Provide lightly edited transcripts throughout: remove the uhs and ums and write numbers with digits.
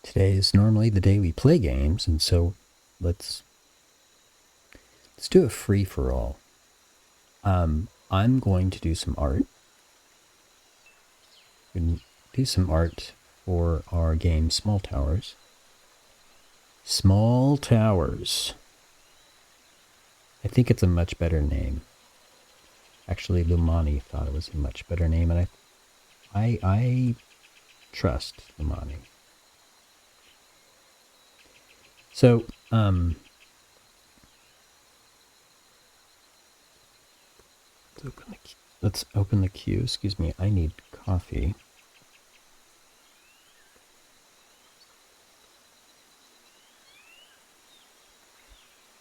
Today is normally the day we play games, and so let's do a free for all. I'm going to do some art. Do some art for our game Small Towers. Small Towers. I think it's a much better name. Actually, Lumani thought it was a much better name, and I trust Lumani. So, let's open the queue. Excuse me, I need coffee.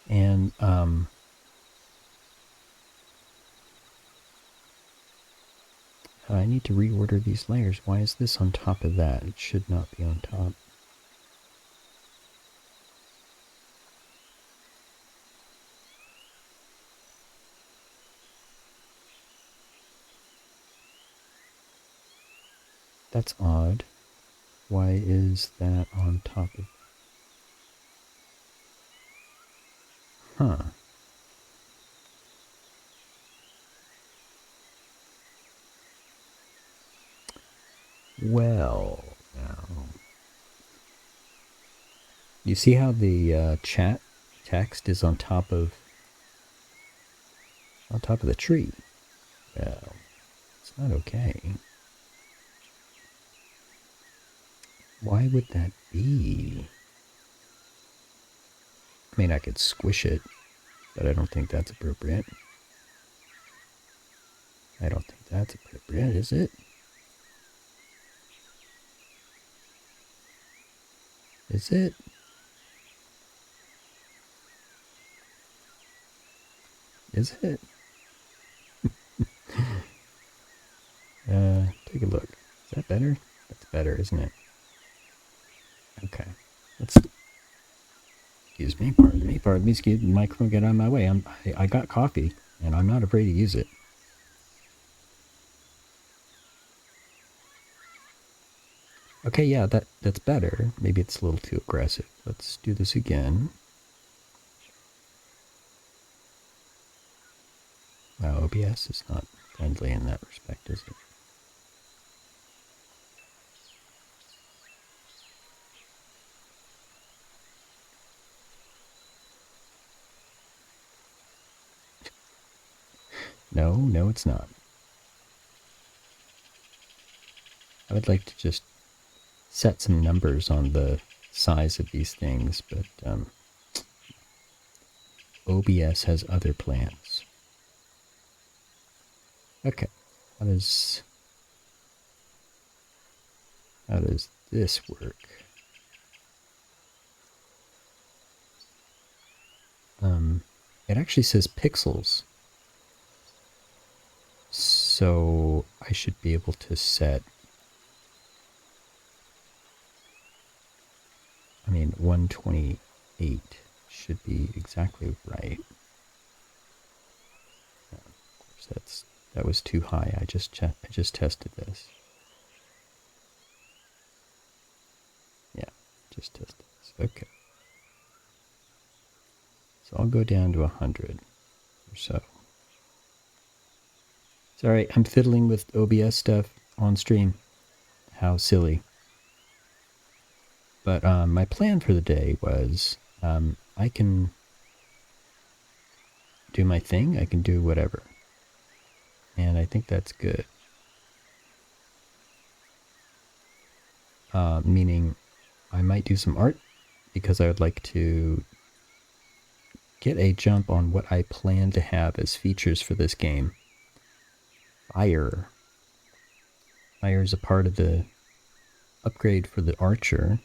And, I need to reorder these layers. Why is this on top of that? It should not be on top. That's odd. Why is that on top of... Huh. Well, now... You see how the chat text is on top of the tree? Well, it's not okay. Why would that be? I mean, I could squish it, but I don't think that's appropriate. I don't think that's appropriate, is it? Is it? Is it? Take a look. Is that better? That's better, isn't it? Okay. Let's... Excuse me, pardon me, excuse me, microphone, get out of my way. I got coffee, and I'm not afraid to use it. Okay, yeah, that's better. Maybe it's a little too aggressive. Let's do this again. Wow, OBS is not friendly in that respect, is it? No, it's not. I would like to just set some numbers on the size of these things, but OBS has other plans. Okay, how does this work? It actually says pixels. So I should be able to set, 128 should be exactly right. Of course, that was too high. I just tested this. Yeah, just tested this. Okay. So I'll go down to 100 or so. Sorry, I'm fiddling with OBS stuff on stream. How silly. But my plan for the day was I can do my thing. I can do whatever. And I think that's good. Meaning I might do some art because I would like to get a jump on what I plan to have as features for this game. Fire. Fire is a part of the upgrade for the archer.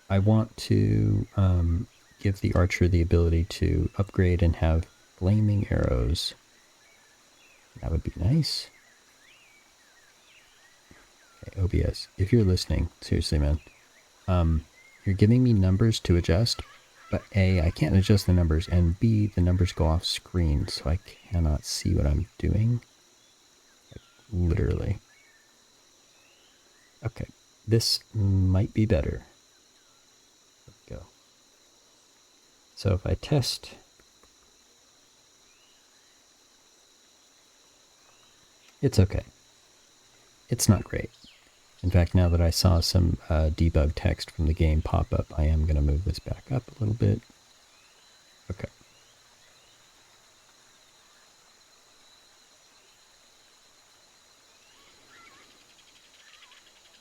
I want to give the archer the ability to upgrade and have flaming arrows. That would be nice. Okay, OBS, if you're listening, seriously, man, you're giving me numbers to adjust, but A, I can't adjust the numbers, and B, the numbers go off screen, so I cannot see what I'm doing. Like, literally. Okay, this might be better. Let's go. So if I test, it's okay. It's not great. In fact, now that I saw some debug text from the game pop up, I am going to move this back up a little bit. Okay.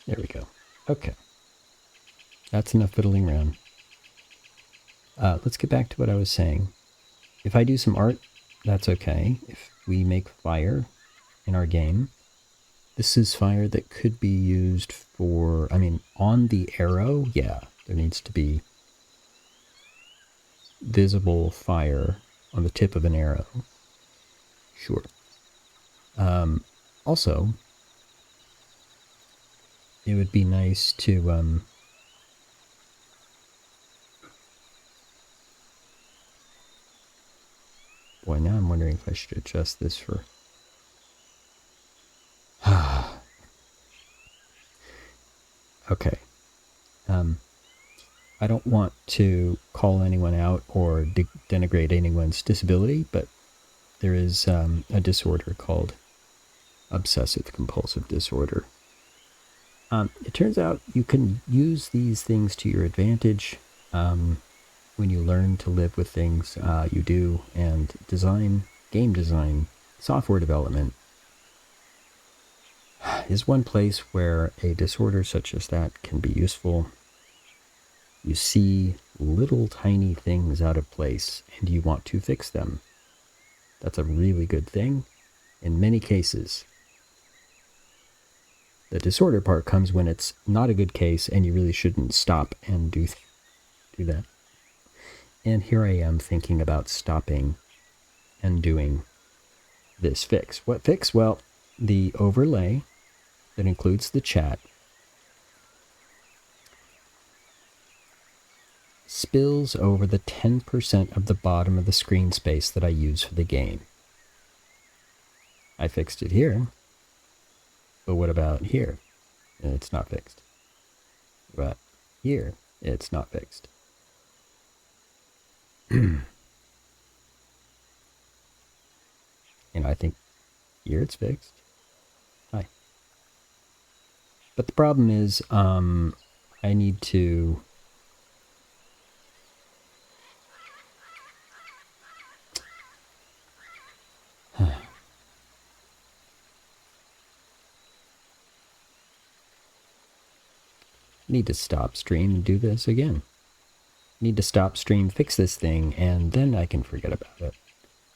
There we go. Okay. That's enough fiddling around. Let's get back to what I was saying. If I do some art, that's okay. If we make fire in our game, this is fire that could be used for, I mean, on the arrow, yeah, there needs to be visible fire on the tip of an arrow. Sure. Also, it would be nice to, boy, now I'm wondering if I should adjust this for, okay. I don't want to call anyone out or denigrate anyone's disability, but there is a disorder called obsessive compulsive disorder. It turns out you can use these things to your advantage when you learn to live with things you do, and design, game design, software development is one place where a disorder such as that can be useful. You see little tiny things out of place and you want to fix them. That's a really good thing. In many cases, the disorder part comes when it's not a good case and you really shouldn't stop and do that. And here I am thinking about stopping and doing this fix. What fix? Well, the overlay that includes the chat spills over the 10% of the bottom of the screen space that I use for the game. I fixed it here, but what about here? It's not fixed. But here, it's not fixed. And I think here it's fixed. Hi. But the problem is, I need to stop stream and do this again. Need to stop stream, fix this thing, and then I can forget about it.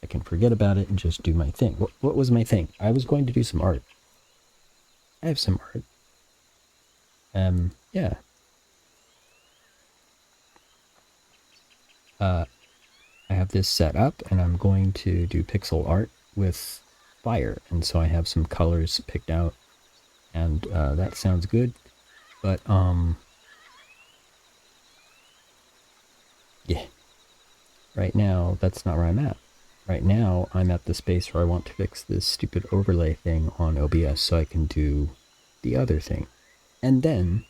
I can forget about it and just do my thing. What was my thing? I was going to do some art. I have some art. Yeah. I have this set up, and I'm going to do pixel art with fire, and so I have some colors picked out, and that sounds good. But yeah, right now that's not where I'm at. Right now I'm at the space where I want to fix this stupid overlay thing on OBS so I can do the other thing. And then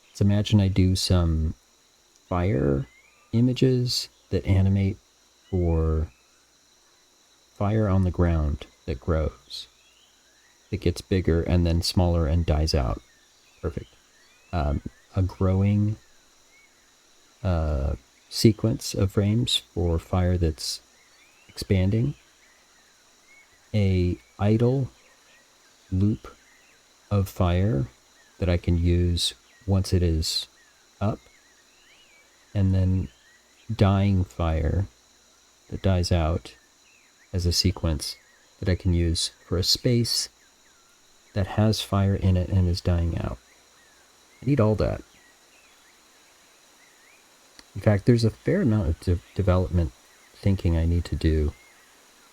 let's imagine I do some fire images that animate for fire on the ground that grows. It gets bigger and then smaller and dies out. Perfect. A growing sequence of frames for fire that's expanding. A idle loop of fire that I can use once it is up. And then dying fire that dies out as a sequence that I can use for a space that has fire in it and is dying out. I need all that. In fact, there's a fair amount of development thinking I need to do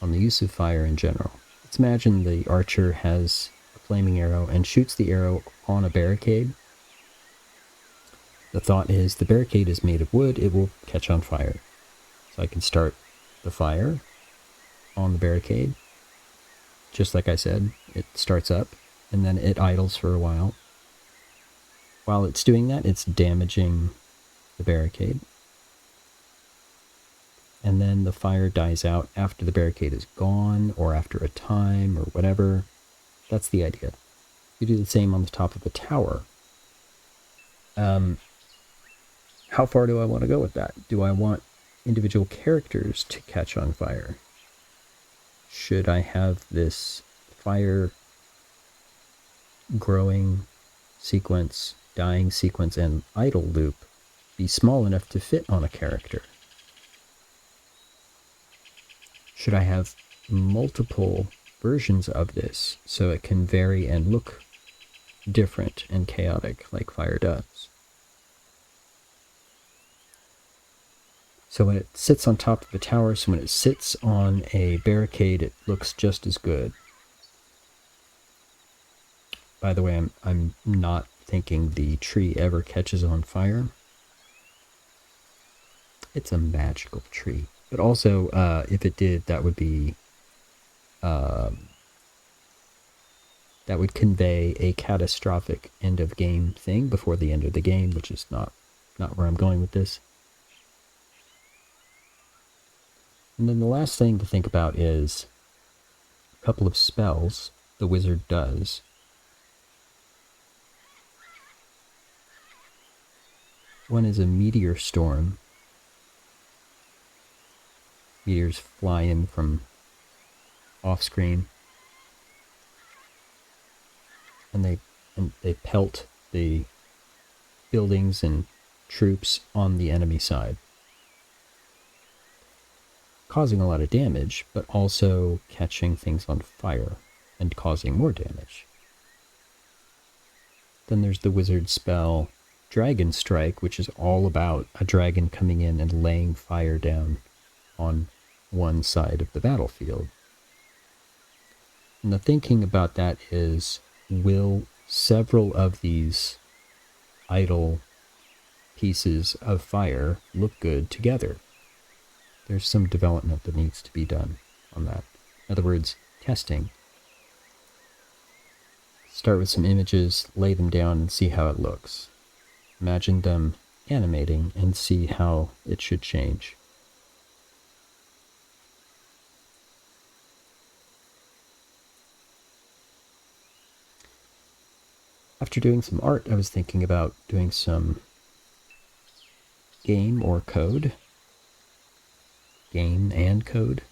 on the use of fire in general. Let's imagine the archer has a flaming arrow and shoots the arrow on a barricade. The thought is the barricade is made of wood, it will catch on fire. So I can start the fire on the barricade. Just like I said, it starts up and then it idles for a while. while it's doing that, it's damaging the barricade. And then the fire dies out after the barricade is gone, or after a time, or whatever. That's the idea. You do the same on the top of a tower. How far do I want to go with that? Do I want individual characters to catch on fire? Should I have this fire growing sequence, dying sequence, and idle loop be small enough to fit on a character? Should I have multiple versions of this so it can vary and look different and chaotic like fire does? So when it sits on top of a tower, so when it sits on a barricade, it looks just as good. By the way, I'm not thinking the tree ever catches on fire. It's a magical tree. But also, if it did, that would be... that would convey a catastrophic end of game thing before the end of the game, which is not where I'm going with this. And then the last thing to think about is a couple of spells the wizard does. One is a meteor storm. Meteors fly in from off-screen, and they pelt the buildings and troops on the enemy side, causing a lot of damage, but also catching things on fire and causing more damage. Then there's the wizard spell Dragon Strike, which is all about a dragon coming in and laying fire down on one side of the battlefield. And the thinking about that is, will several of these idle pieces of fire look good together? There's some development that needs to be done on that. In other words, testing. Start with some images, lay them down, and see how it looks. Imagine them animating and see how it should change. After doing some art, I was thinking about doing some game or code. Game and code.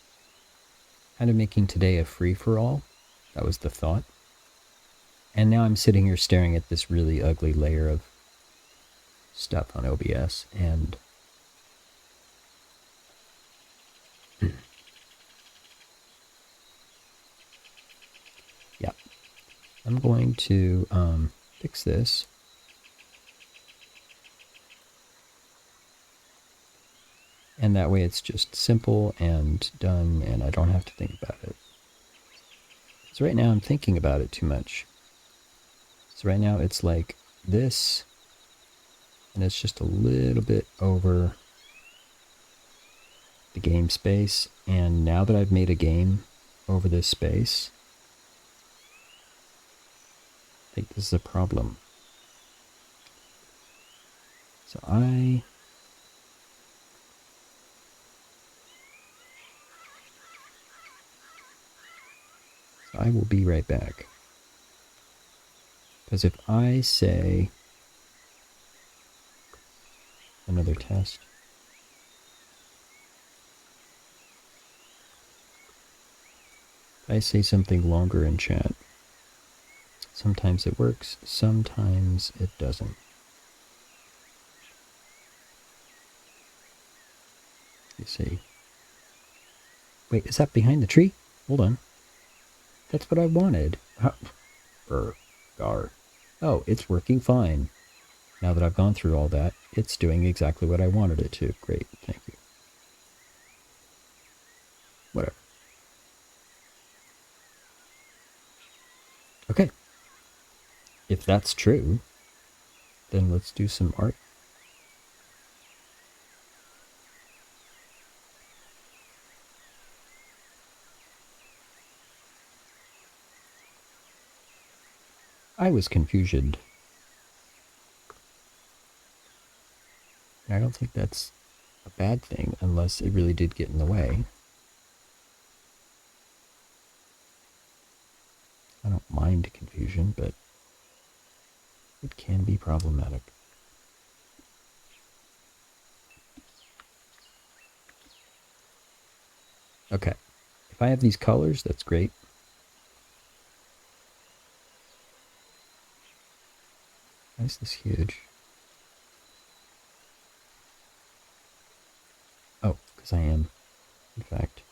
Kind of making today a free-for-all. That was the thought. And now I'm sitting here staring at this really ugly layer of stuff on OBS, and yeah, I'm going to fix this. And that way it's just simple and done, and I don't have to think about it. So right now I'm thinking about it too much. So right now it's like this, and it's just a little bit over the game space. And now that I've made a game over this space, I think this is a problem. So I will be right back. Because if I say another test, if I say something longer in chat, sometimes it works, sometimes it doesn't. You see. Wait, is that behind the tree? Hold on. That's what I wanted. Oh, it's working fine. Now that I've gone through all that, it's doing exactly what I wanted it to. Great, thank you. Whatever. Okay. If that's true, then let's do some art. I was confused. I don't think that's a bad thing unless it really did get in the way. I don't mind confusion, but it can be problematic. Okay, if I have these colors, that's great. Why is this huge? Oh, because I am, in fact.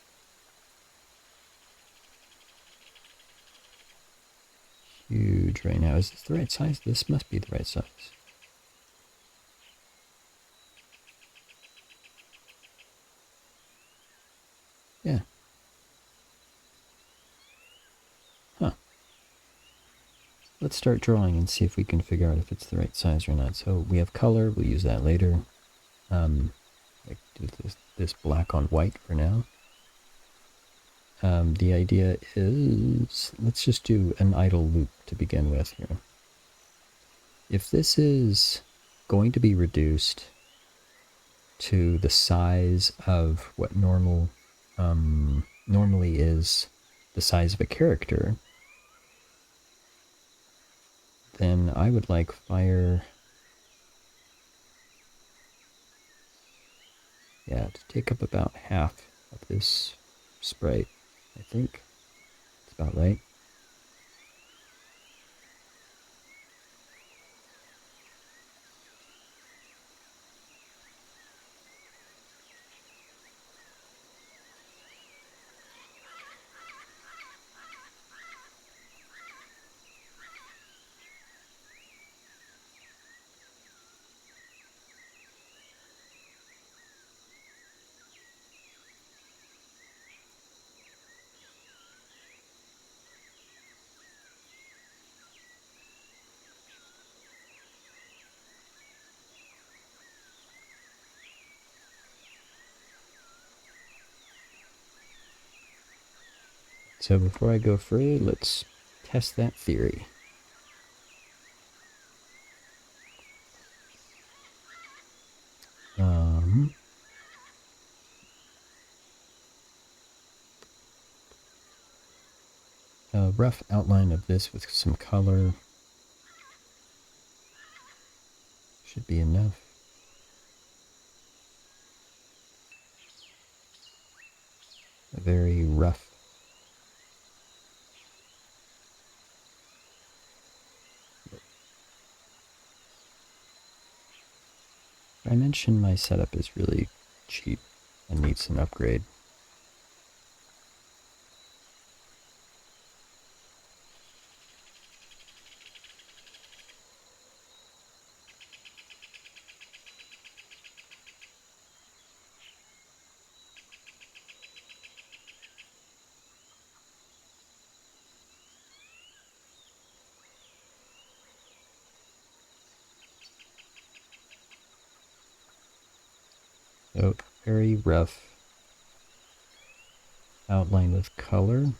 Huge right now. Is this the right size? This must be the right size. Yeah. Huh. Let's start drawing and see if we can figure out if it's the right size or not. So we have color. We'll use that later. I do this black on white for now. The idea is, let's just do an idle loop to begin with here. If this is going to be reduced to the size of what normally is the size of a character, then I would like fire, yeah, to take up about half of this sprite, I think. That's about right. So before I go further, let's test that theory. A rough outline of this with some color should be enough. A very rough. I mentioned my setup is really cheap and needs an upgrade. So very rough outline with color.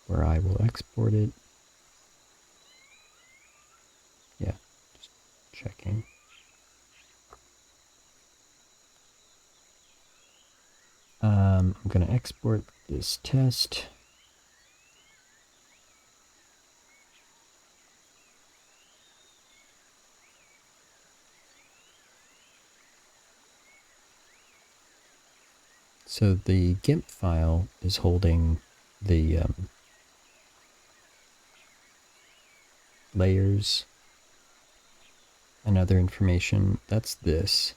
Where I will export it. Yeah, just checking. I'm going to export this test. So the GIMP file is holding the layers and other information. That's this.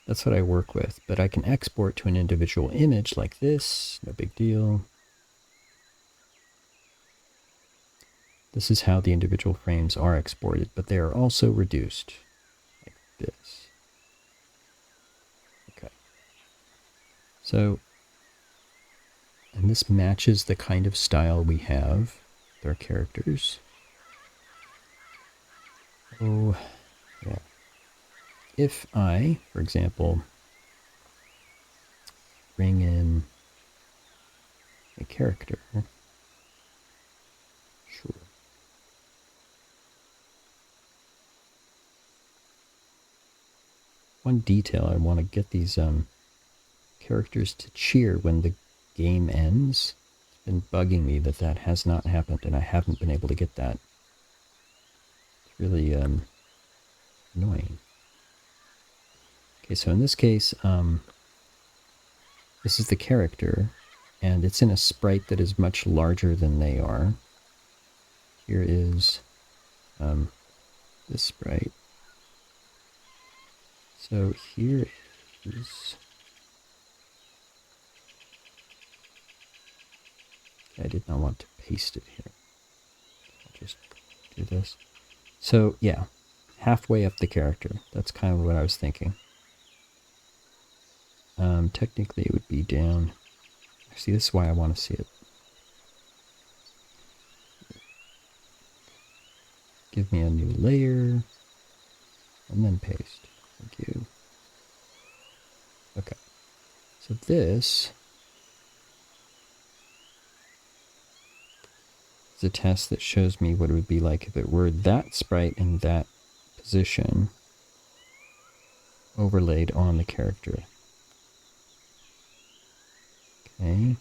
That's what I work with, but I can export to an individual image like this, no big deal. This is how the individual frames are exported, but they are also reduced, like this. Okay. So, and this matches the kind of style we have with our characters. Oh, yeah. If I, for example, bring in a character. Sure. One detail, I want to get these characters to cheer when the game ends. It's been bugging me that that has not happened, and I haven't been able to get that. It's really annoying. Okay, so in this case, this is the character, and it's in a sprite that is much larger than they are. Here is this sprite. So here is... I did not want to paste it here. I'll just do this. So yeah, halfway up the character. That's kind of what I was thinking. Technically it would be down. See, this is why I want to see it. Give me a new layer, and then paste. Thank you. Okay. So this is a test that shows me what it would be like if it were that sprite in that position overlaid on the character. Okay.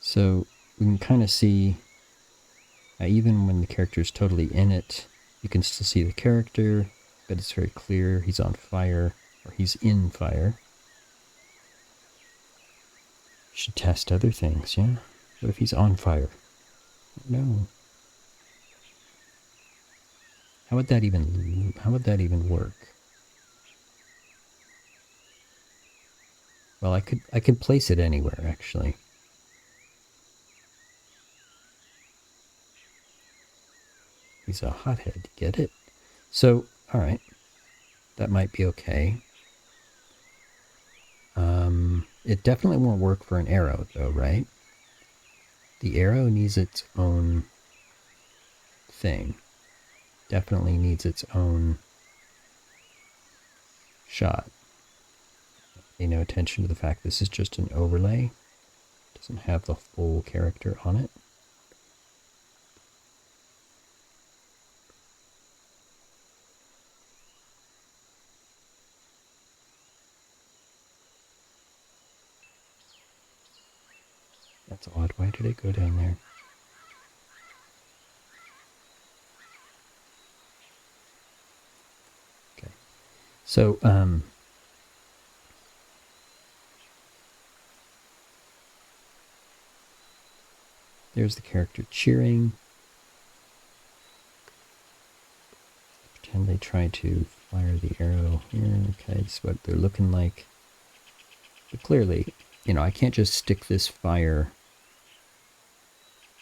So we can kind of see, even when the character is totally in it, you can still see the character, but it's very clear he's on fire, or he's in fire. Should test other things, yeah? What if he's on fire? No. How would that even work? Well, I could place it anywhere, actually. He's a hothead, get it? So, alright. That might be okay. It definitely won't work for an arrow, though, right? The arrow needs its own thing. Definitely needs its own shot. Pay no attention to the fact this is just an overlay. It doesn't have the full character on it. That's odd. Why did it go down there? Okay. So, there's the character cheering. Pretend they try to fire the arrow here. Okay, that's what they're looking like. But clearly, you know, I can't just stick this fire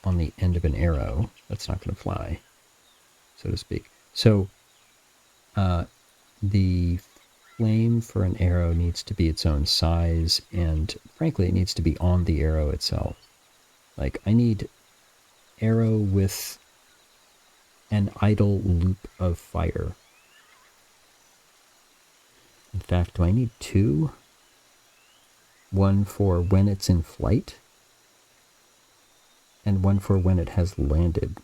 on the end of an arrow. That's not going to fly, so to speak. So, the flame for an arrow needs to be its own size, and frankly, it needs to be on the arrow itself. Like, I need arrow with an idle loop of fire. In fact, do I need two? One for when it's in flight, and one for when it has landed.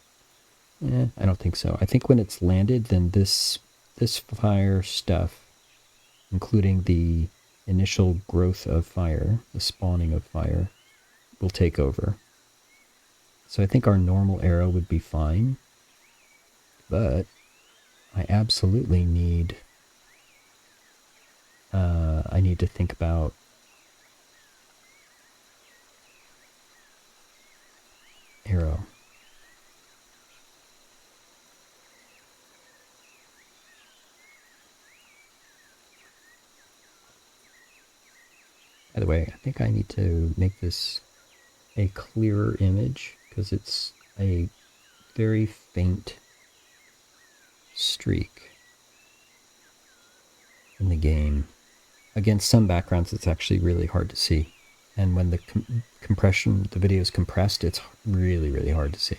I don't think so. I think when it's landed, then this fire stuff, including the initial growth of fire, the spawning of fire, will take over. So I think our normal arrow would be fine, but I absolutely need, I need to think about arrow. By the way, I think I need to make this a clearer image because it's a very faint streak in the game. Against some backgrounds, it's actually really hard to see. And when the compression, the video is compressed, it's really, really hard to see.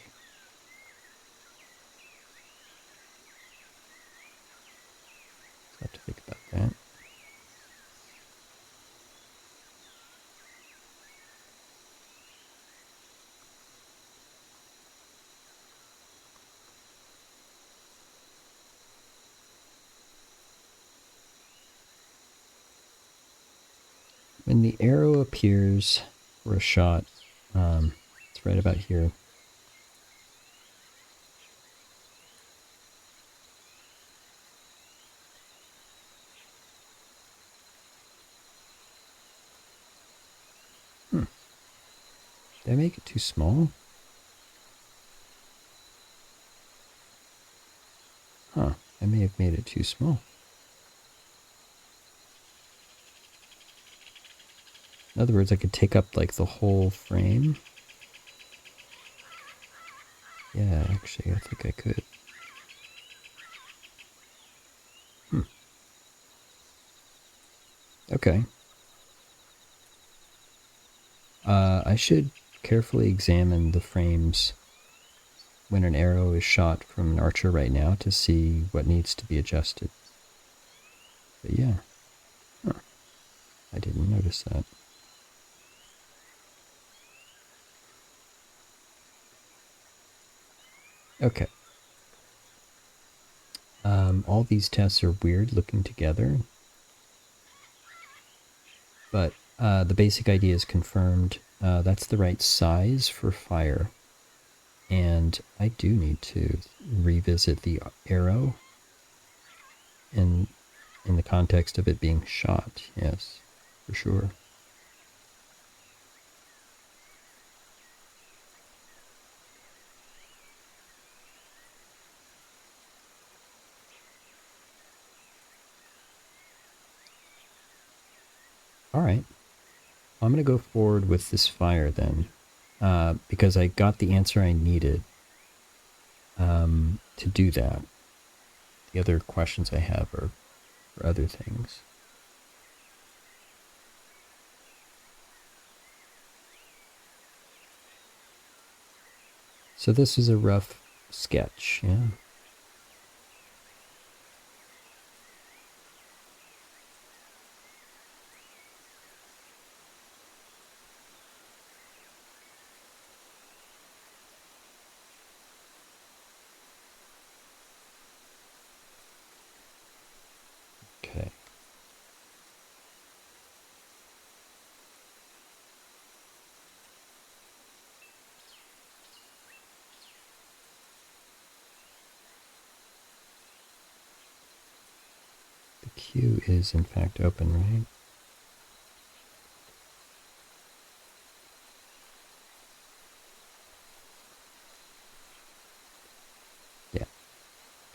when the arrow appears for a shot, it's right about here. Did I make it too small? Huh, I may have made it too small. In other words, I could take up like the whole frame. Yeah, actually, I think I could. Okay. I should carefully examine the frames when an arrow is shot from an archer right now to see what needs to be adjusted. But yeah, I didn't notice that. Okay. All these tests are weird looking together, but the basic idea is confirmed. That's the right size for fire. And I do need to revisit the arrow in the context of it being shot. Yes, for sure. All right. I'm going to go forward with this fire then, because I got the answer I needed to do that. The other questions I have are for other things. So this is a rough sketch, yeah? Okay. The queue is in fact open, right? Yeah.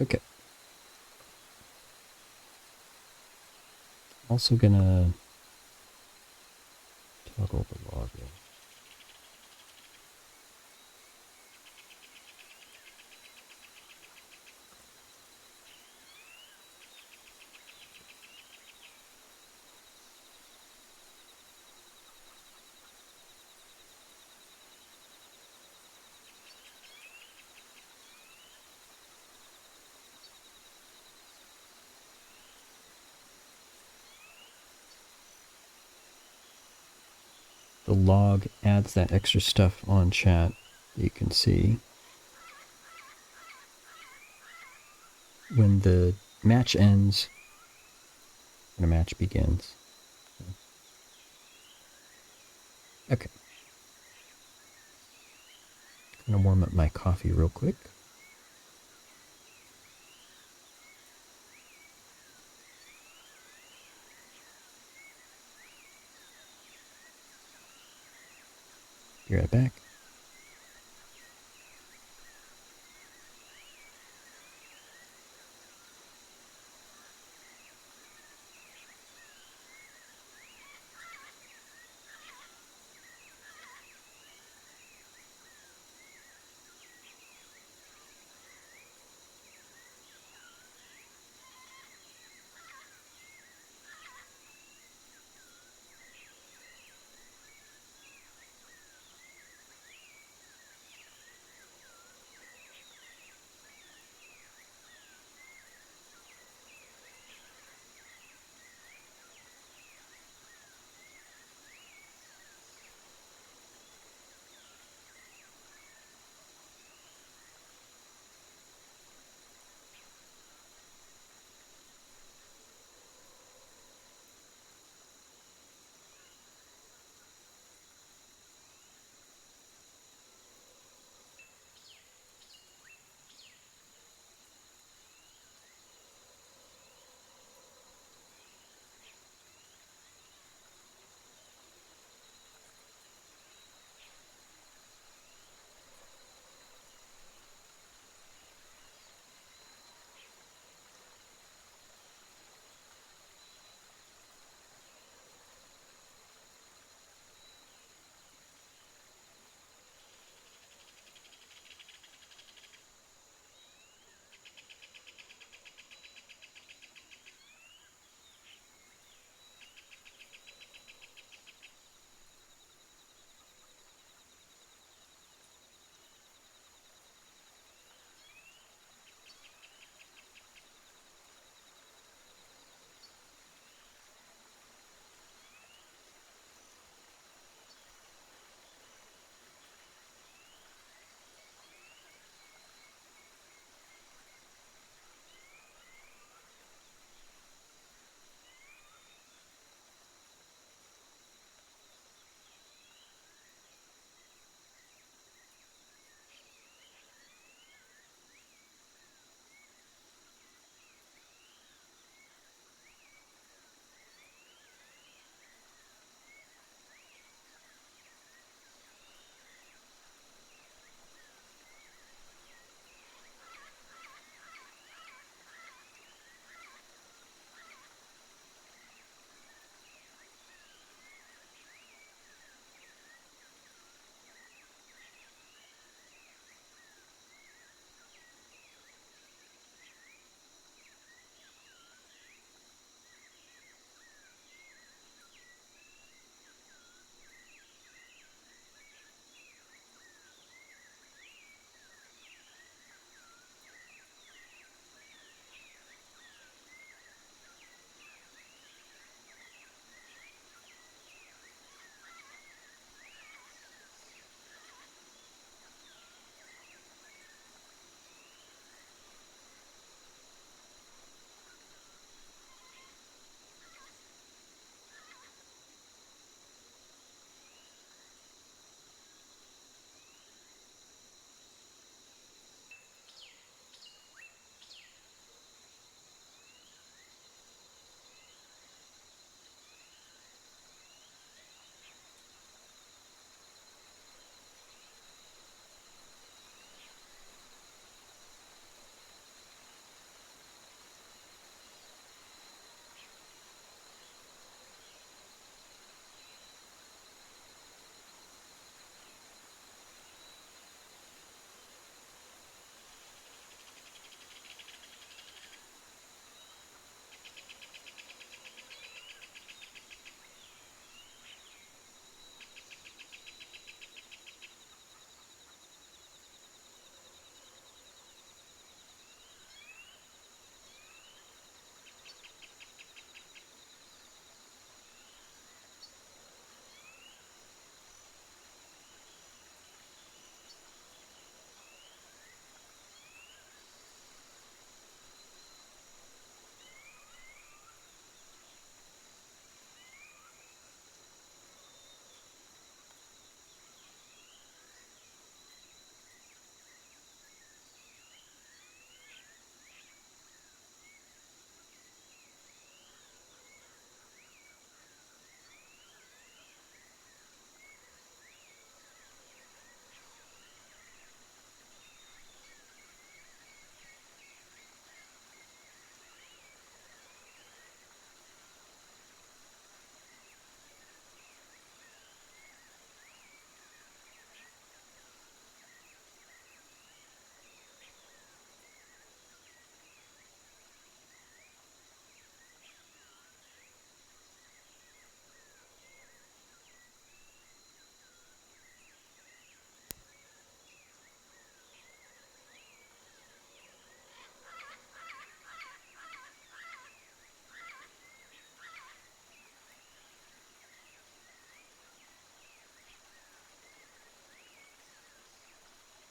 Okay. Also gonna toggle the log in. The log adds that extra stuff on chat that you can see. When the match ends, when a match begins. Okay. Gonna warm up my coffee real quick. Be right back.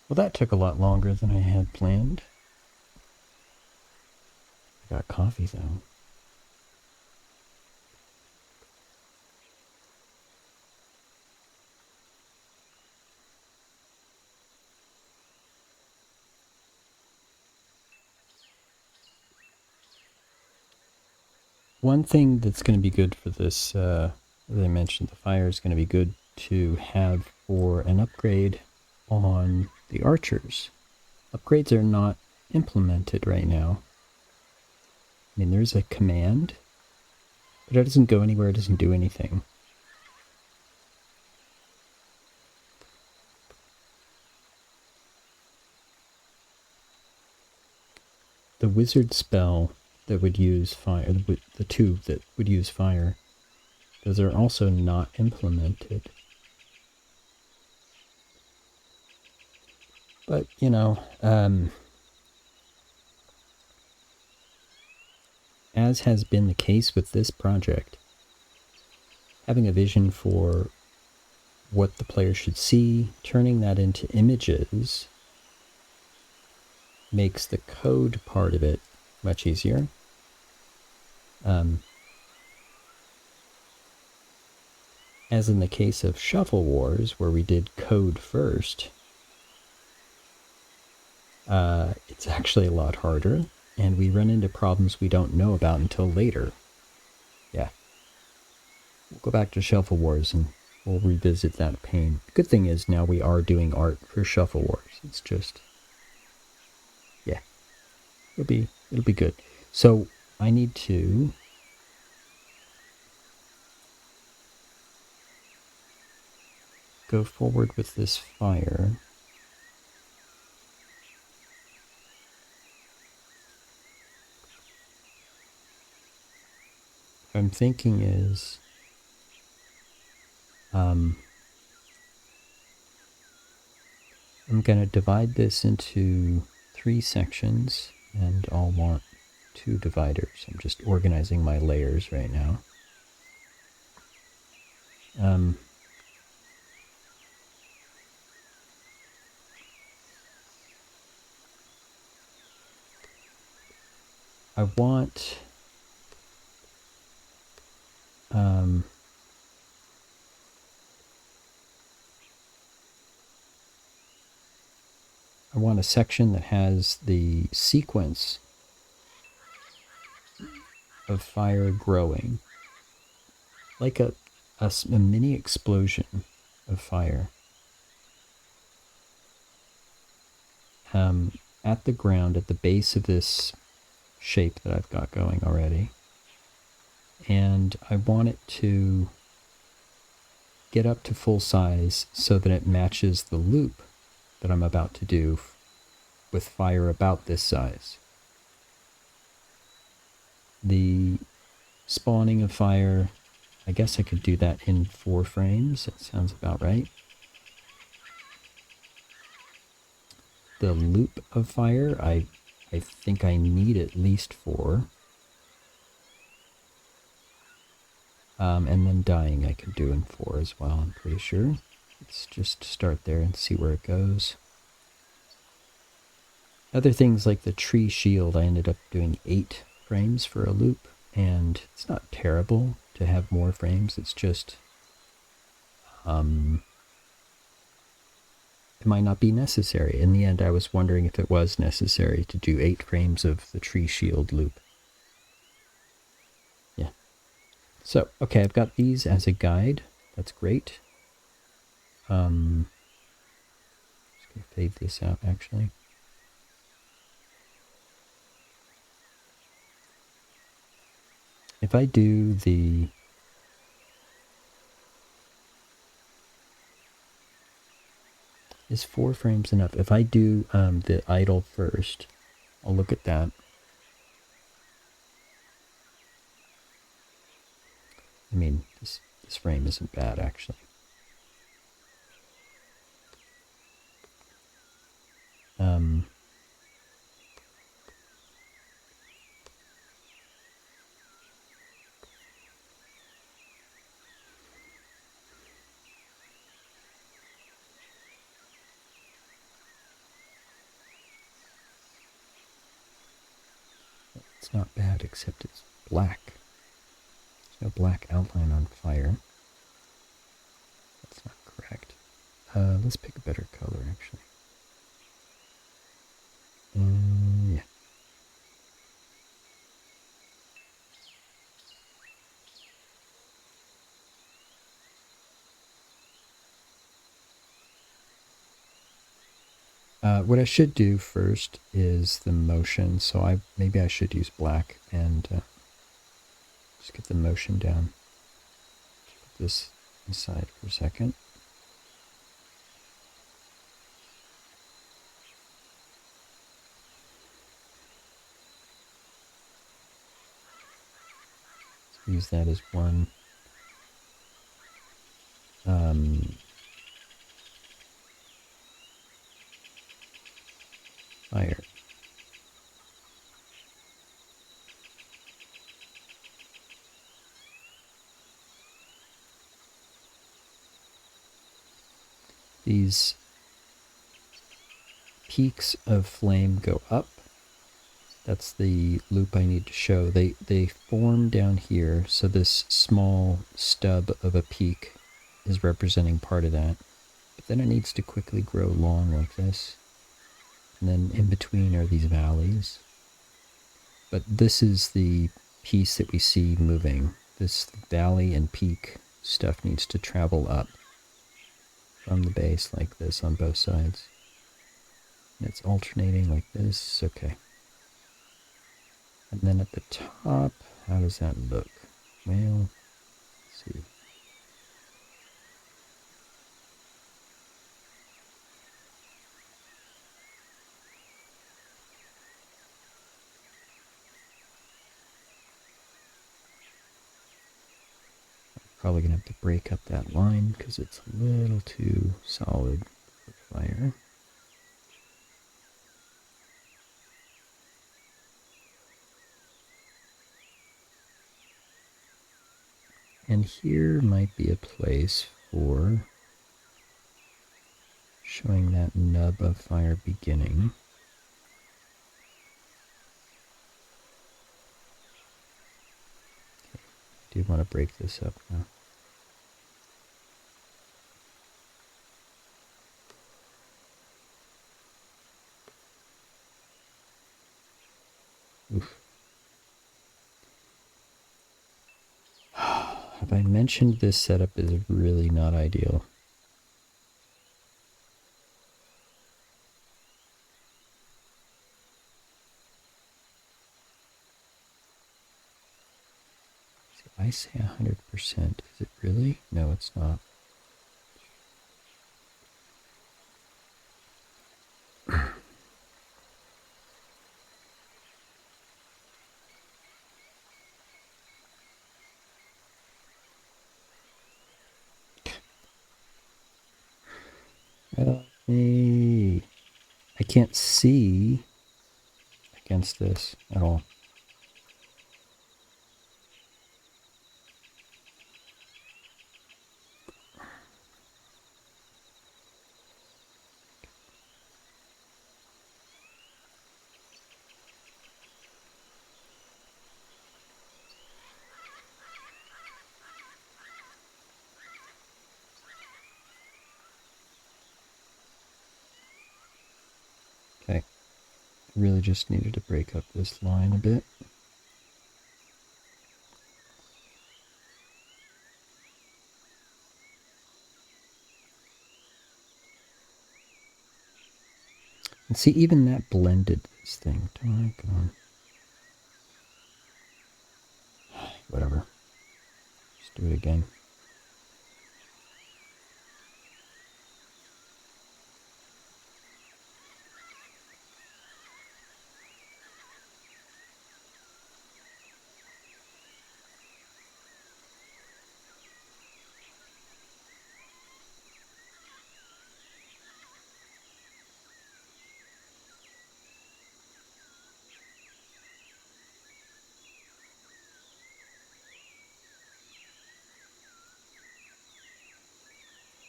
Well, that took a lot longer than I had planned. I got coffee, though. One thing that's going to be good for this, as I mentioned, the fire is going to be good to have for an upgrade on the archers. Upgrades are not implemented right now. I mean, there's a command, but it doesn't go anywhere, it doesn't do anything. The wizard spell that would use fire, the two that would use fire, those are also not implemented. But, you know, as has been the case with this project, having a vision for what the player should see, turning that into images, makes the code part of it much easier. As in the case of Shuffle Wars, where we did code first, it's actually a lot harder, and we run into problems we don't know about until later. Yeah. We'll go back to Shuffle Wars and we'll revisit that pain. The good thing is now we are doing art for Shuffle Wars. It's just, yeah, it'll be good. So I need to go forward with this fire. What I'm thinking is, I'm going to divide this into 3 sections, and I'll want 2 dividers. I'm just organizing my layers right now. I want a section that has the sequence of fire growing, like a mini explosion of fire at the ground, at the base of this shape that I've got going already. And I want it to get up to full size so that it matches the loop that I'm about to do with fire about this size. The spawning of fire, I guess I could do that in 4 frames. That sounds about right. The loop of fire, I think I need at least 4. And then dying I can do in 4 as well, I'm pretty sure. Let's just start there and see where it goes. Other things like the tree shield, I ended up doing 8 frames for a loop, and it's not terrible to have more frames. It's just, it might not be necessary. In the end, I was wondering if it was necessary to do 8 frames of the tree shield loop. Yeah. So, okay, I've got these as a guide. That's great. Just gonna fade this out, actually. If I do the is 4 frames enough? If I do the idle first, I'll look at that. I mean, this frame isn't bad, actually. It's not bad, except it's black. There's no black outline on fire. That's not correct. Let's pick a better color, actually. Yeah. What I should do first is the motion, so maybe I should use black and just get the motion down. Put this aside for a second. Let's use that as one. Fire. These peaks of flame go up. That's the loop I need to show. They form down here, so this small stub of a peak is representing part of that. But then it needs to quickly grow long like this. And then in between are these valleys. But this is the piece that we see moving. This valley and peak stuff needs to travel up from the base like this on both sides. And it's alternating like this. Okay. And then at the top, how does that look? Well, let's see. Probably going to have to break up that line because it's a little too solid for fire. And here might be a place for showing that nub of fire beginning. Okay. I do want to break this up now. Oof. Have I mentioned this setup is really not ideal? See, I say 100%. Is it really? No, it's not. Help me. I can't see against this at all. Okay. Really just needed to break up this line a bit. And see, even that blended this thing. Doggone. Whatever. Just do it again.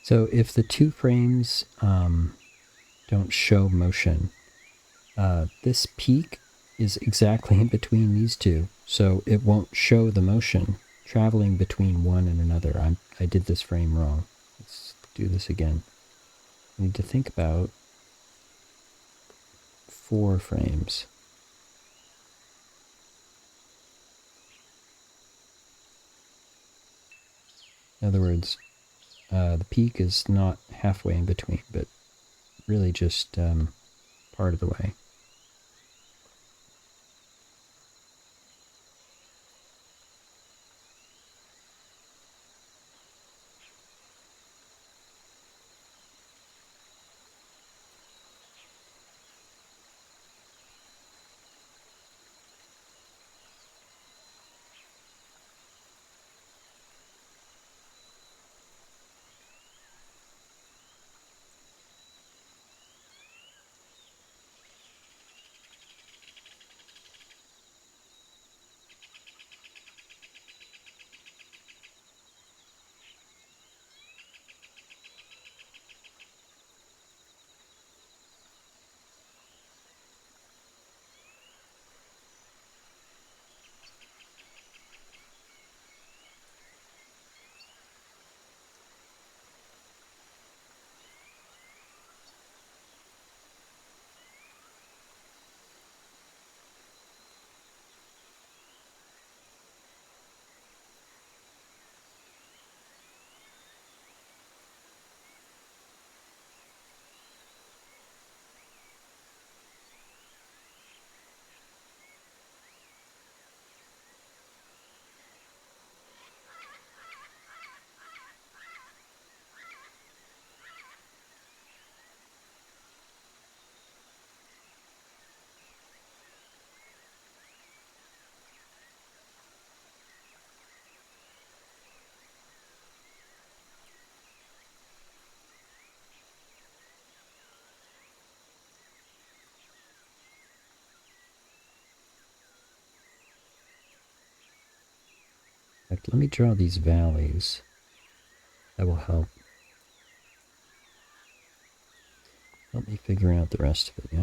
So if the two frames don't show motion, this peak is exactly in between these two, so it won't show the motion traveling between one and another. I did this frame wrong. Let's do this again. I need to think about 4 frames. In other words, the peak is not halfway in between, but really just part of the way. In fact, let me draw these valleys. That will help. Help me figure out the rest of it, yeah?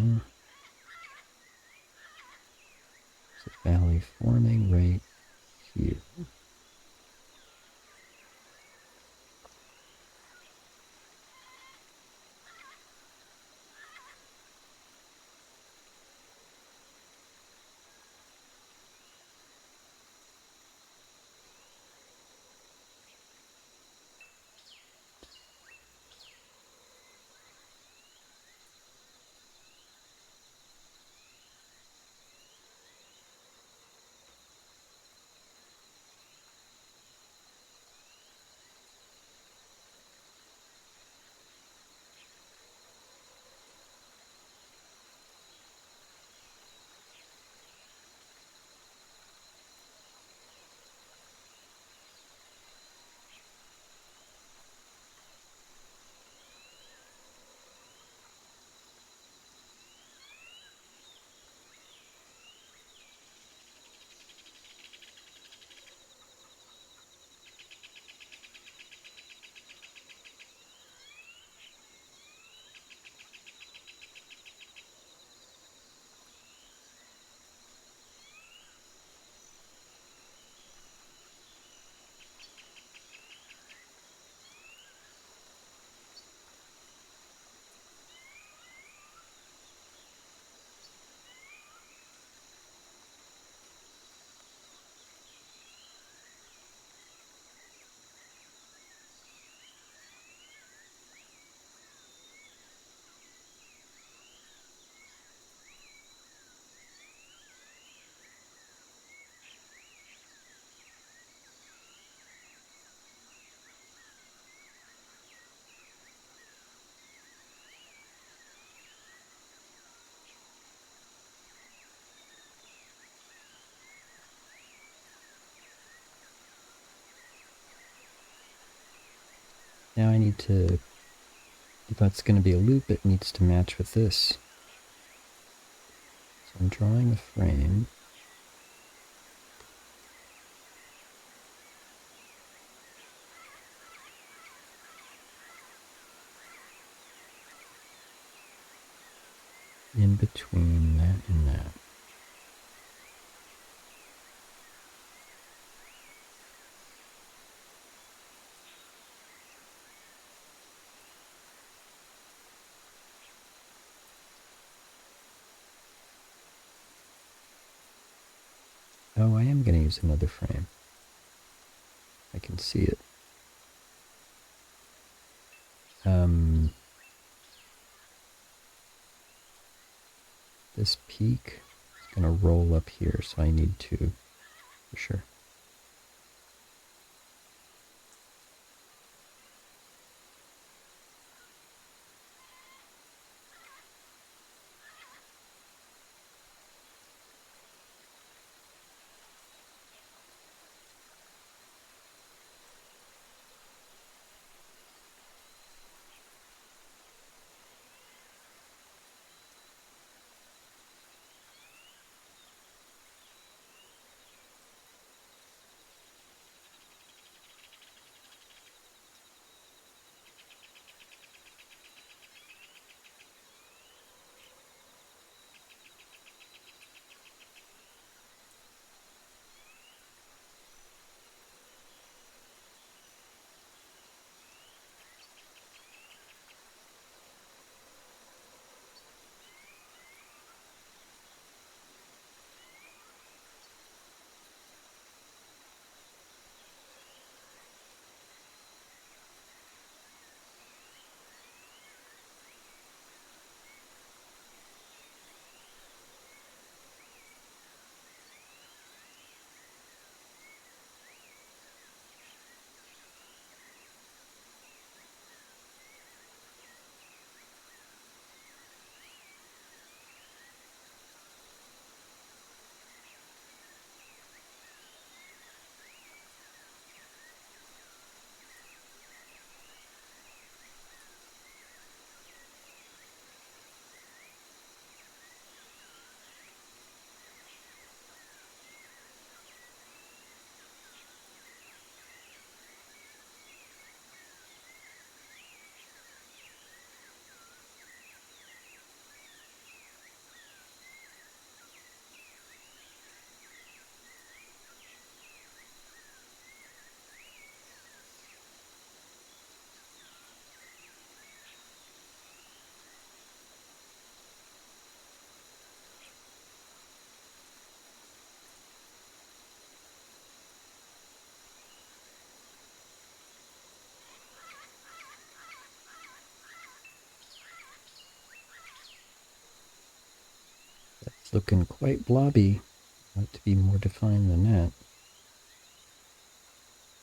There's a valley forming right here. Now I need to, if that's going to be a loop, it needs to match with this. So I'm drawing a frame. In between that and that. Oh, I am going to use another frame. I can see it. This peak is going to roll up here, so I need to, for sure. That's looking quite blobby. I want it to be more defined than that.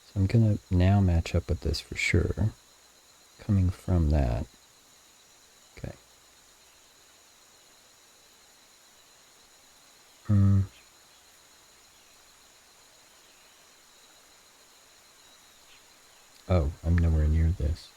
So I'm going to now match up with this for sure. Coming from that. Okay. Oh, I'm nowhere near this.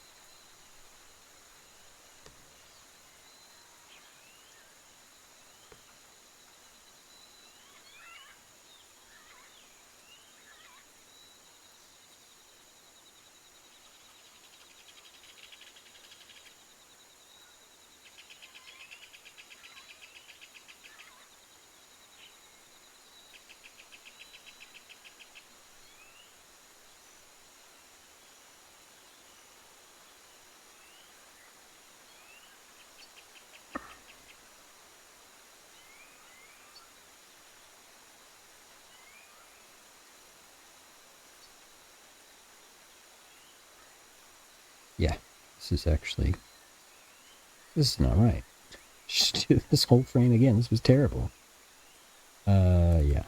Yeah, this is not right. Just do this whole frame again. This was terrible. Yeah.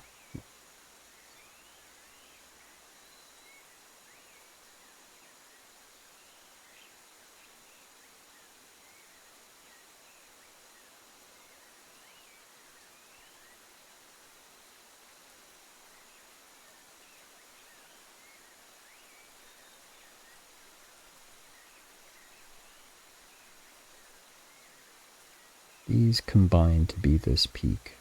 These combine to be this peak.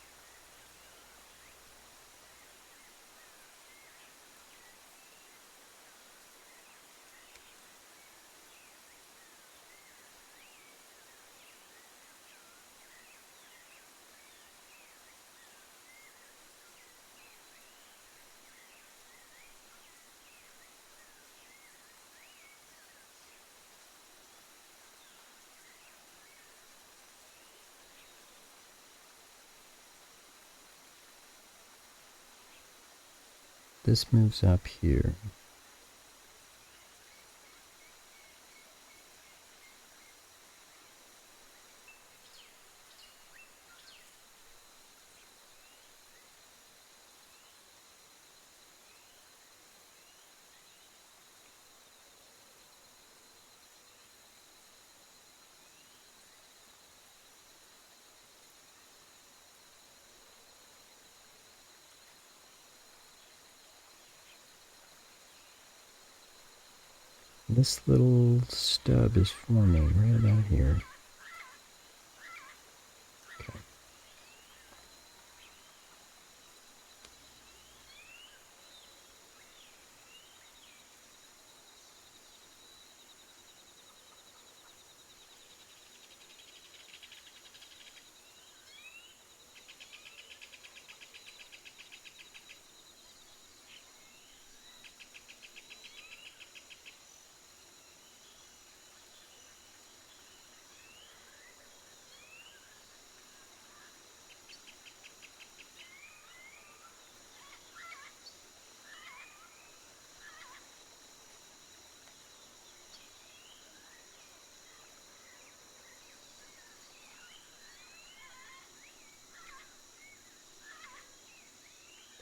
this moves up here. This little stub is forming right about here. Okay.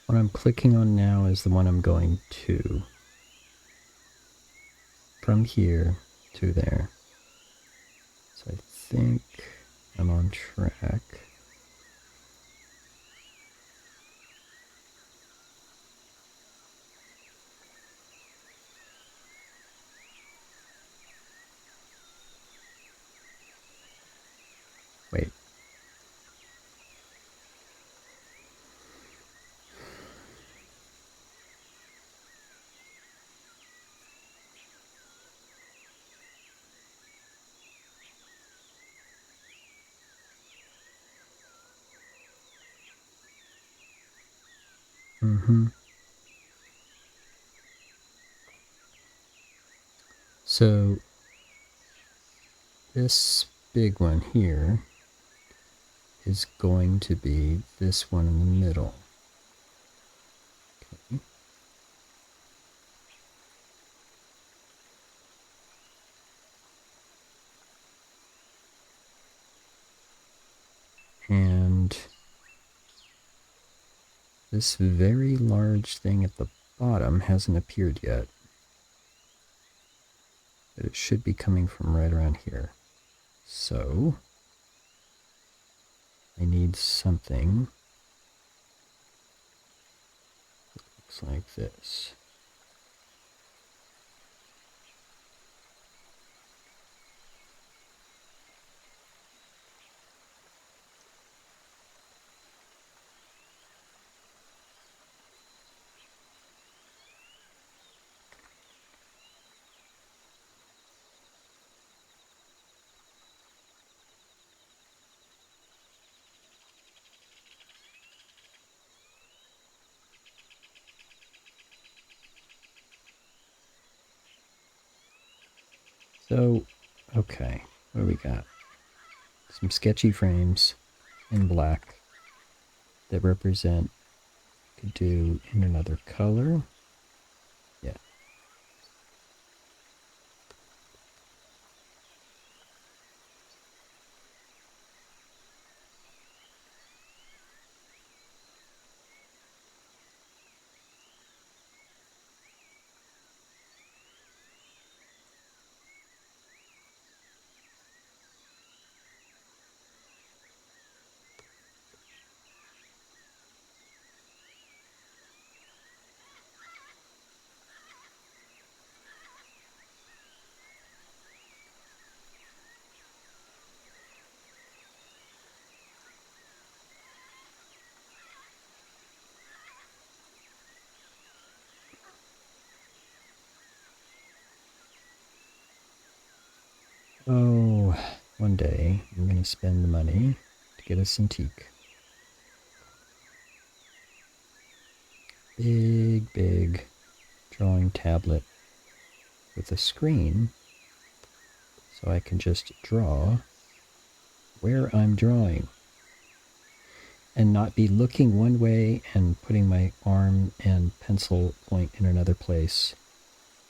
What I'm clicking on now is the one I'm going to. From here to there. So I think I'm on track. Wait. So this big one here is going to be this one in the middle. Okay. And this very large thing at the bottom hasn't appeared yet. But it should be coming from right around here. So I need something that looks like this. So, okay, what do we got? Some sketchy frames in black that represent, could do in another color. Yeah. Oh, one day I'm going to spend the money to get a Cintiq. Big drawing tablet with a screen so I can just draw where I'm drawing. and not be looking one way and putting my arm and pencil point in another place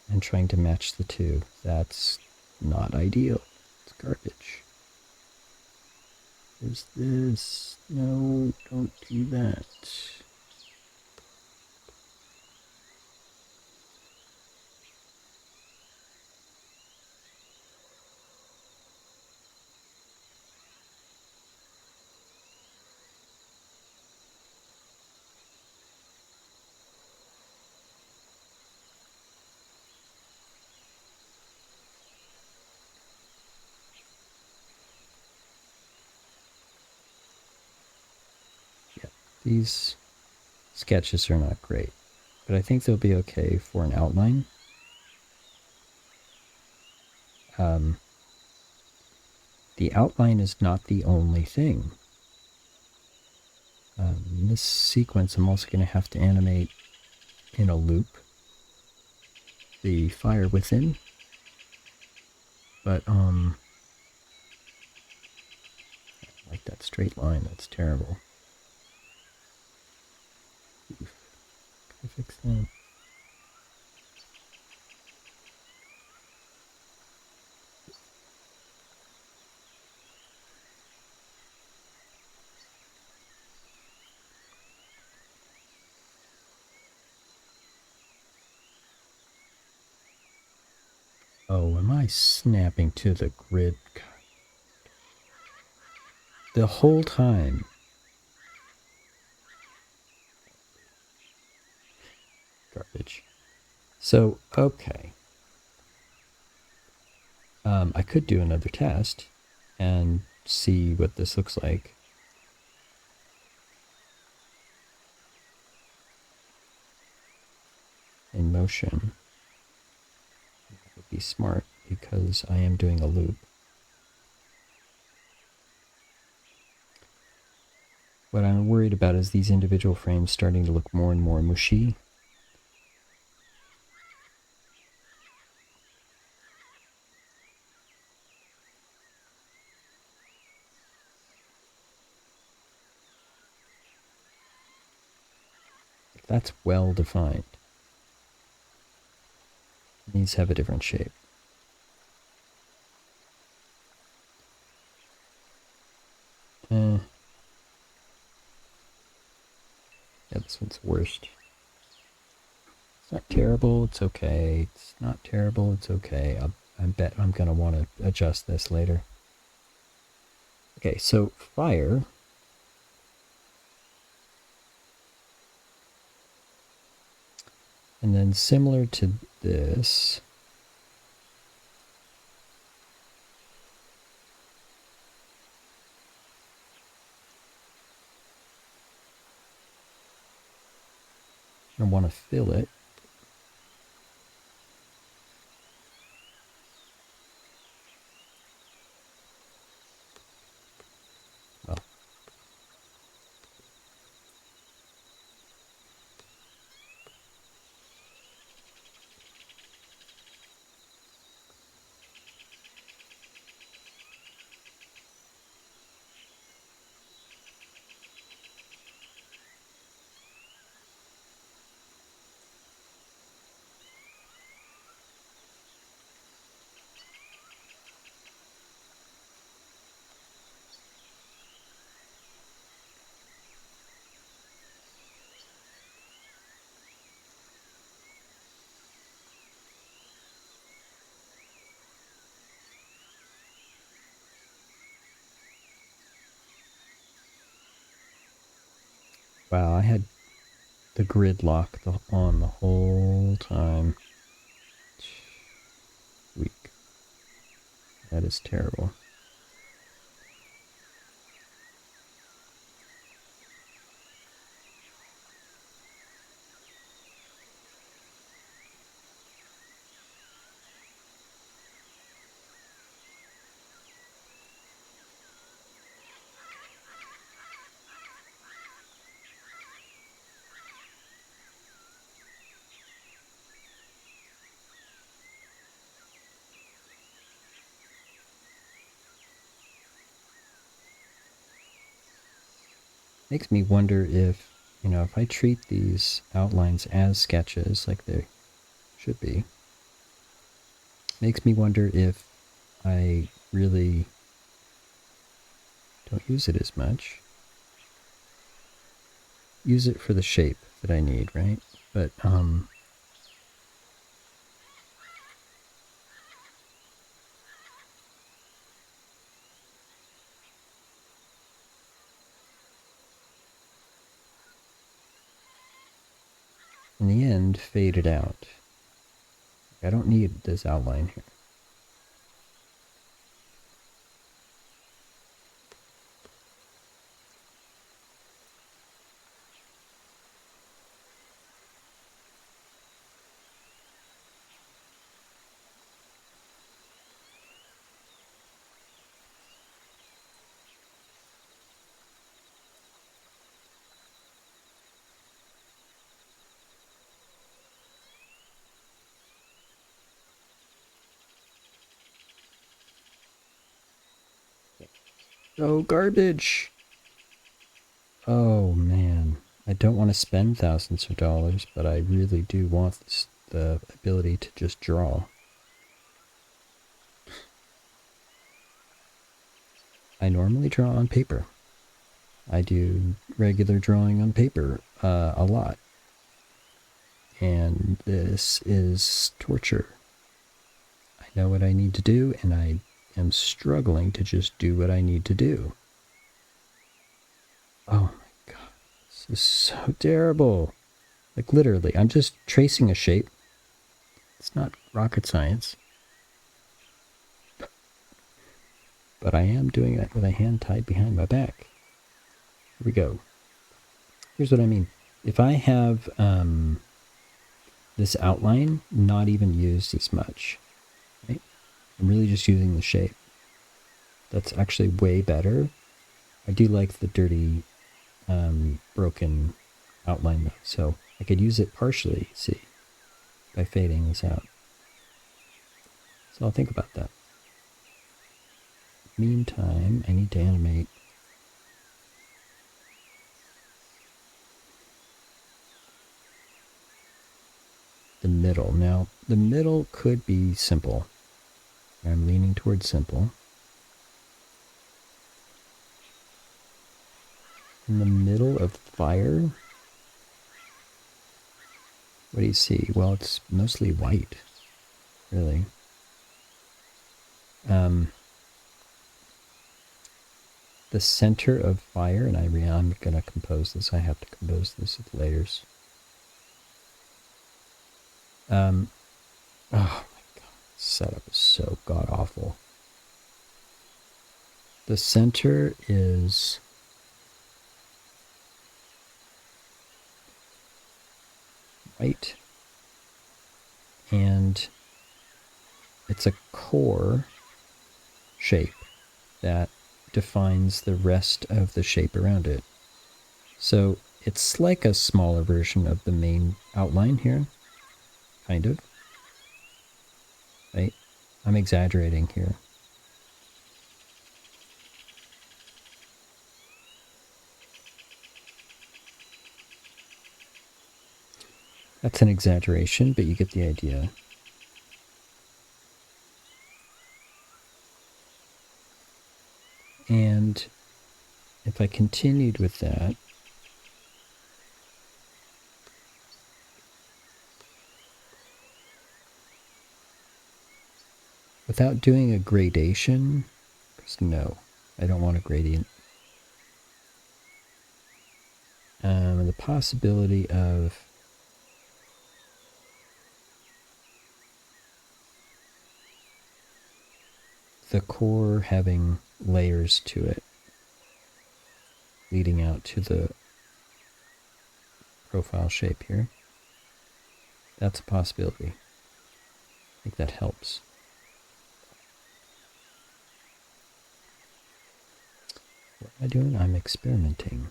and trying to match the two. That's not ideal. It's garbage. There's this. No, don't do that. Yeah, these sketches are not great, but I think they'll be okay for an outline. The outline is not the only thing. In this sequence, I'm also going to have to animate in a loop the fire within, but like that straight line, that's terrible. Oof. Can I fix that? Oh, am I snapping to the grid? The whole time. Garbage. So, okay. I could do another test and see what this looks like. In motion. That would be smart because I am doing a loop. What I'm worried about is these individual frames starting to look more and more mushy. That's well defined. These have a different shape. Yeah, this one's worst. It's not terrible, it's okay. It's not terrible, it's okay. I bet I'm going to want to adjust this later. Okay, so fire. And then similar to this, I want to fill it. Well, wow, I had the grid lock on the whole time. Weak. That is terrible. Makes me wonder if, if I treat these outlines as sketches like they should be, makes me wonder if I really don't use it as much. Use it for the shape that I need, right? But, in the end, fade it out. I don't need this outline here. Oh, garbage! Oh, man. I don't want to spend thousands of dollars, but I really do want the ability to just draw. I normally draw on paper. I do regular drawing on paper a lot. And this is torture. I know what I need to do, and I am struggling to just do what I need to do. Oh my god, this is so terrible. Like literally, I'm just tracing a shape. It's not rocket science. But I am doing it with a hand tied behind my back. Here we go. Here's what I mean. If I have this outline not even used as much, right? I'm really just using the shape. That's actually way better. I do like the dirty, broken outline though, so I could use it partially, see, by fading this out. So I'll think about that. Meantime, I need to animate the middle. Now, the middle could be simple. I'm leaning towards simple. In the middle of fire, what do you see? Well, it's mostly white, really. The center of fire, and I'm going to compose this. I have to compose this with layers. Oh my god, setup is so god awful. The center is white, and it's a core shape that defines the rest of the shape around it. So it's like a smaller version of the main outline here, kind of. Right? I'm exaggerating here. That's an exaggeration, but you get the idea. And if I continued with that, without doing a gradation, because no, I don't want a gradient. The possibility of the core having layers to it, leading out to the profile shape here. That's a possibility. I think that helps. What am I doing? I'm experimenting.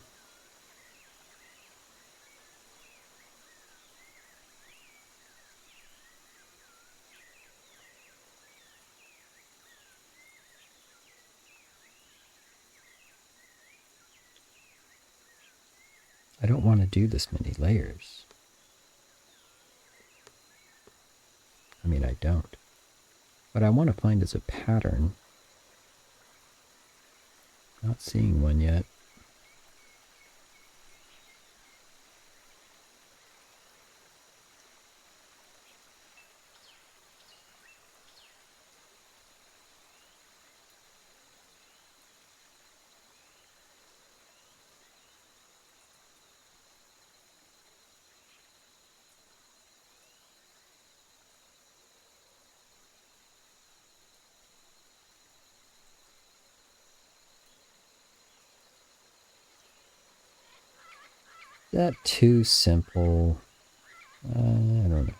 I don't want to do this many layers. I mean, I don't. What I want to find is a pattern. Not seeing one yet. Is that too simple? I don't know.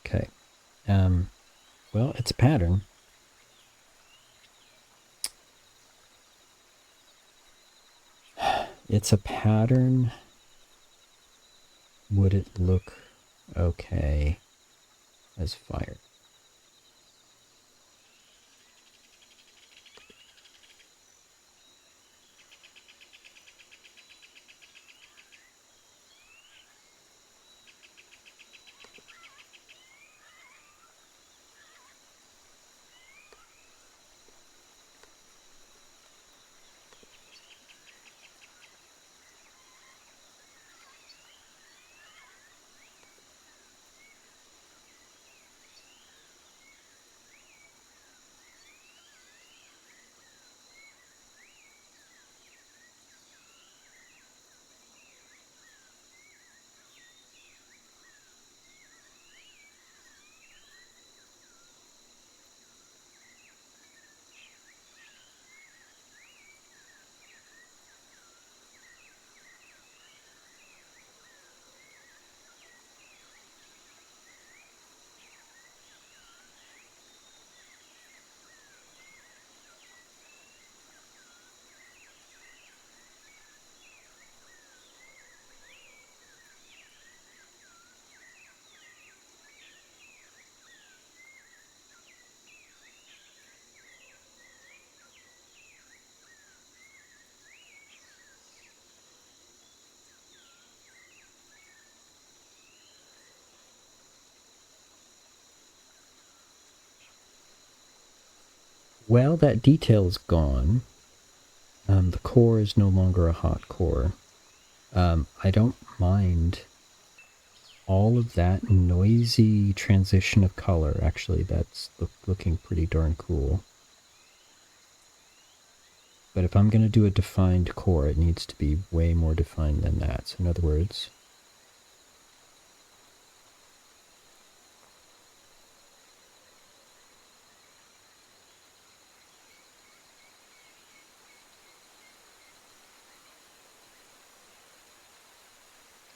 Okay. Well, it's a pattern. It's a pattern. Would it look okay as fire? Well, that detail is gone. The core is no longer a hot core. I don't mind all of that noisy transition of color. Actually, that's looking pretty darn cool. But if I'm going to do a defined core, it needs to be way more defined than that. So in other words,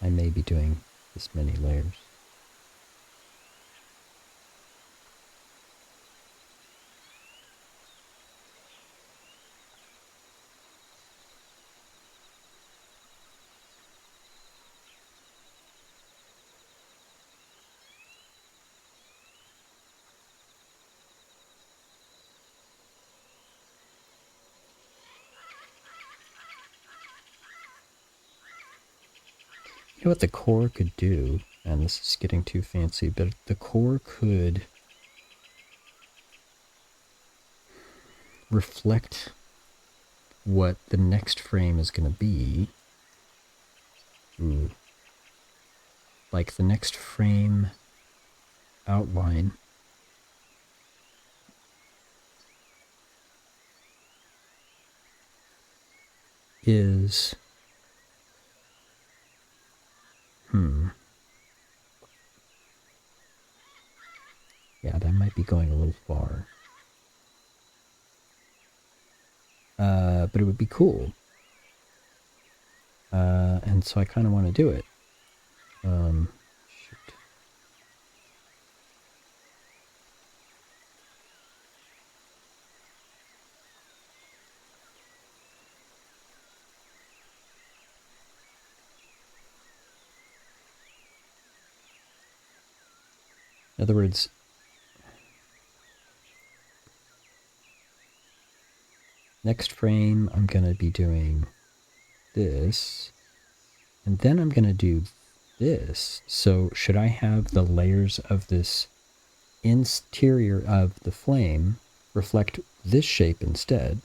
I may be doing this many layers. You know what the core could do? And this is getting too fancy, but the core could reflect what the next frame is going to be. Ooh. Like the next frame outline is... Yeah, that might be going a little far. But it would be cool. And so I kind of want to do it. Shoot. In other words, Next frame, I'm going to be doing this. And then I'm going to do this. So should I have the layers of this interior of the flame reflect this shape instead?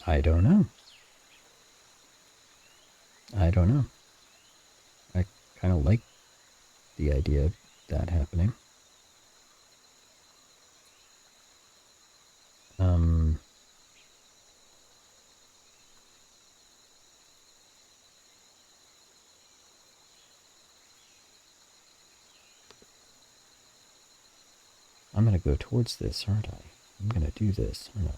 I don't know. I don't know. I kind of like the idea of that happening. I'm going to go towards this, aren't I? I'm going to do this, aren't I?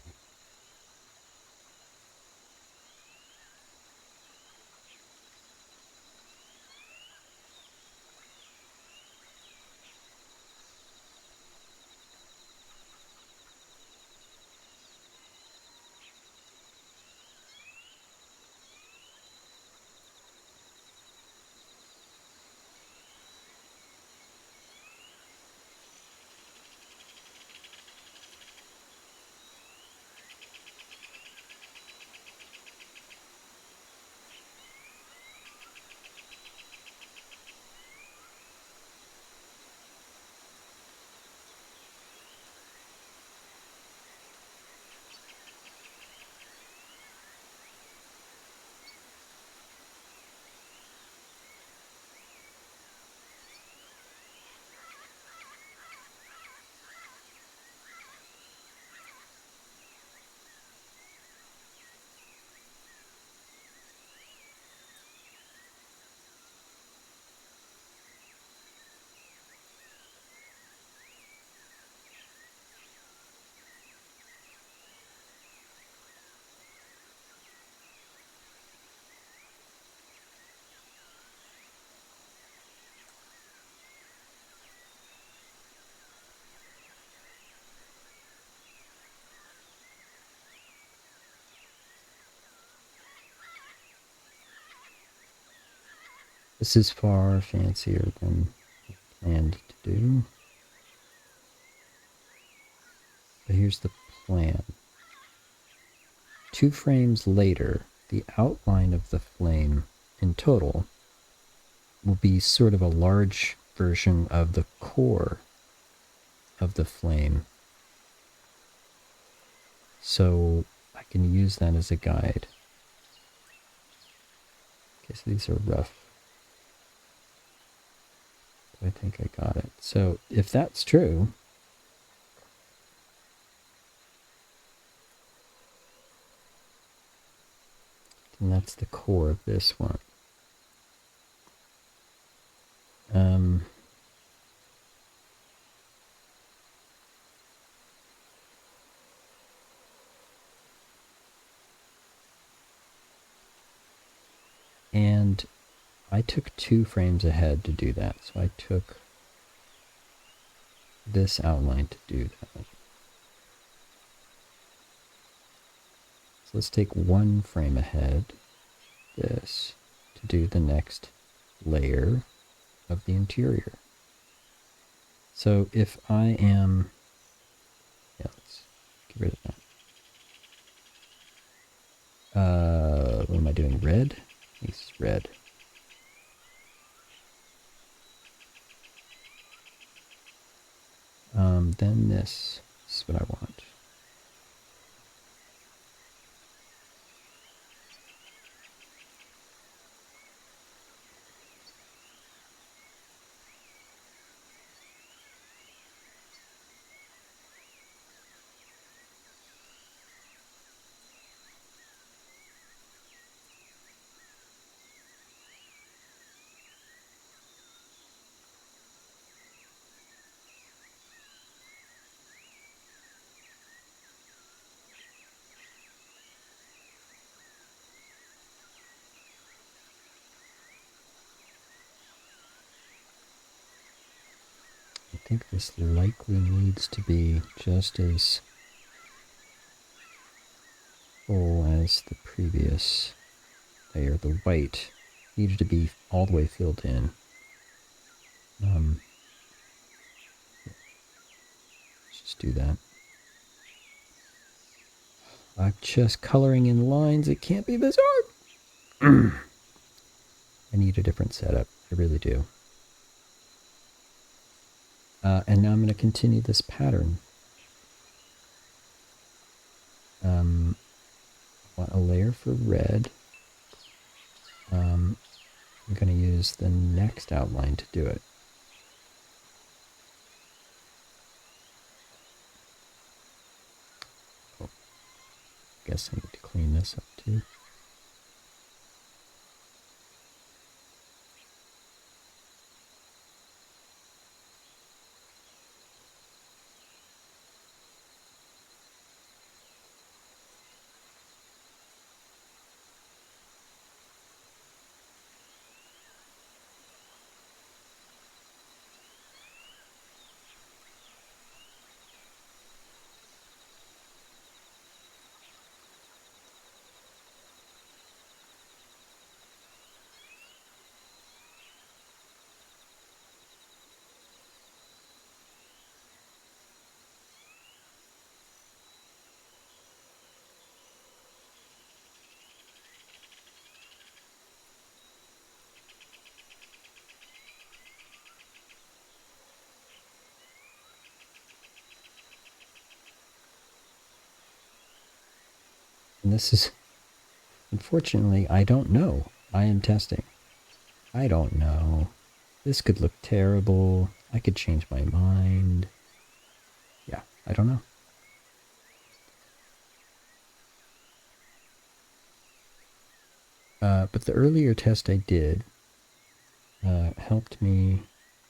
This is far fancier than I planned to do. But here's the plan. 2 frames later, the outline of the flame in total will be sort of a large version of the core of the flame. So I can use that as a guide. Okay, so these are rough. I think I got it. So if that's true, then that's the core of this one. And I took 2 frames ahead to do that. So I took this outline to do that. So let's take 1 frame ahead, this, to do the next layer of the interior. So if I am, let's get rid of that. What am I doing? Red? I think it's red. Then this is what I want. I think this likely needs to be just as full as the previous layer. The white needed to be all the way filled in. Let's just do that. I'm just coloring in lines. It can't be this hard. I need a different setup. I really do. And now I'm going to continue this pattern. I want a layer for red. I'm going to use the next outline to do it. Oh, guess I need to clean this up too. And this is, unfortunately, I don't know. I am testing. I don't know. This could look terrible. I could change my mind. Yeah, I don't know. But the earlier test I did helped me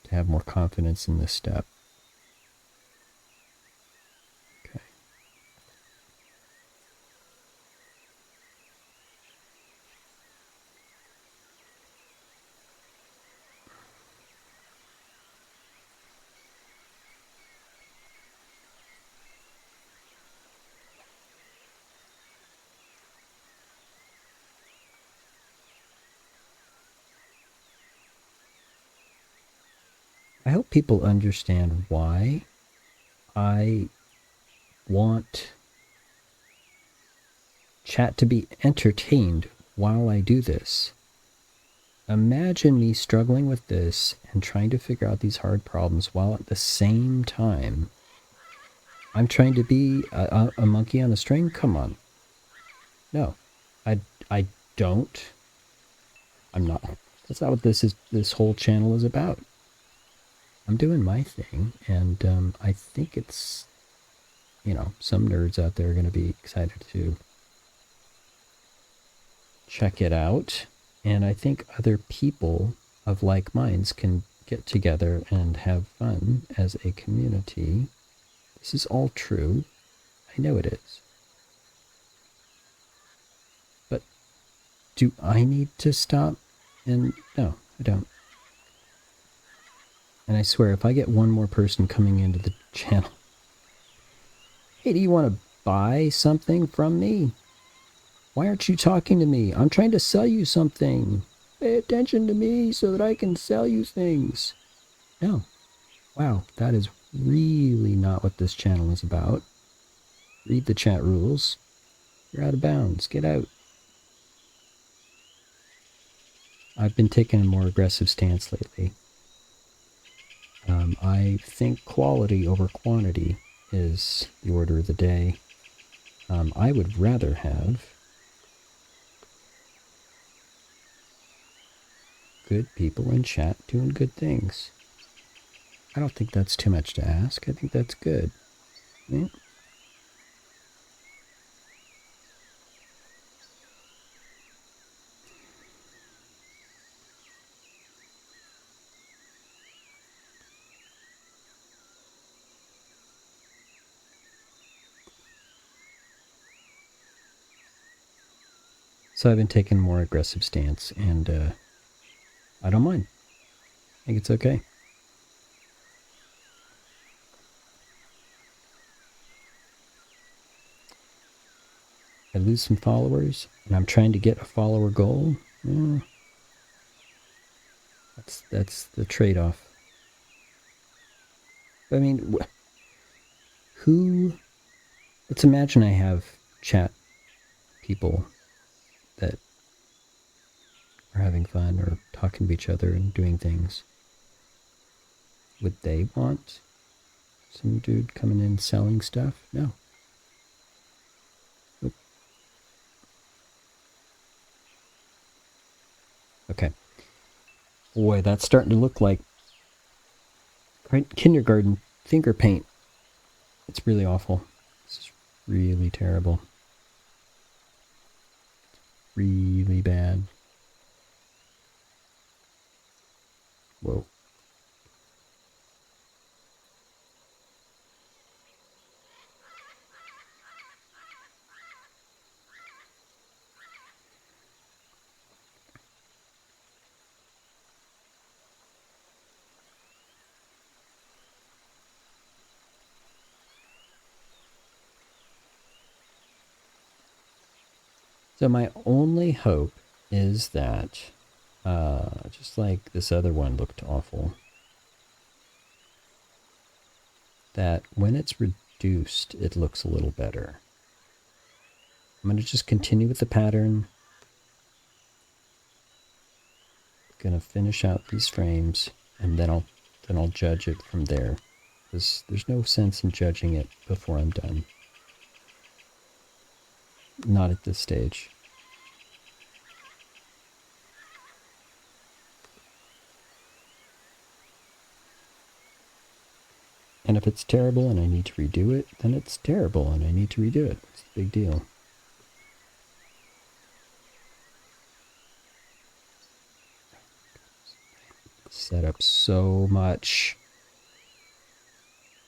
to have more confidence in this step. Okay. I hope people understand why I want chat to be entertained while I do this. Imagine me struggling with this and trying to figure out these hard problems while at the same time I'm trying to be a monkey on a string? Come on. No. I don't. I'm not. That's not what this whole channel is about. I'm doing my thing, and I think it's, some nerds out there are going to be excited to check it out. And I think other people of like minds can get together and have fun as a community. This is all true. I know it is. But do I need to stop? And no, I don't. And I swear, if I get one more person coming into the channel, hey, do you want to buy something from me? Why aren't you talking to me? I'm trying to sell you something. Pay attention to me so that I can sell you things. No. Wow, that is really not what this channel is about. Read the chat rules. You're out of bounds. Get out. I've been taking a more aggressive stance lately. I think quality over quantity is the order of the day. I would rather have good people in chat doing good things. I don't think that's too much to ask. I think that's good. Yeah. So I've been taking a more aggressive stance, and I don't mind. I think it's okay. I lose some followers, and I'm trying to get a follower goal. That's the trade-off. I mean, who... Let's imagine I have chat people that are having fun or talking to each other and doing things. Would they want some dude coming in selling stuff? No. Nope. Okay. Boy, that's starting to look like kindergarten finger paint. It's really awful. This is really terrible. Really bad. Whoa. So my only hope is that, just like this other one looked awful, that when it's reduced, it looks a little better. I'm going to just continue with the pattern. Going to finish out these frames, and then I'll judge it from there. Because there's no sense in judging it before I'm done. Not at this stage. And if it's terrible and I need to redo it, then it's terrible and I need to redo it. It's a big deal. Set up so much.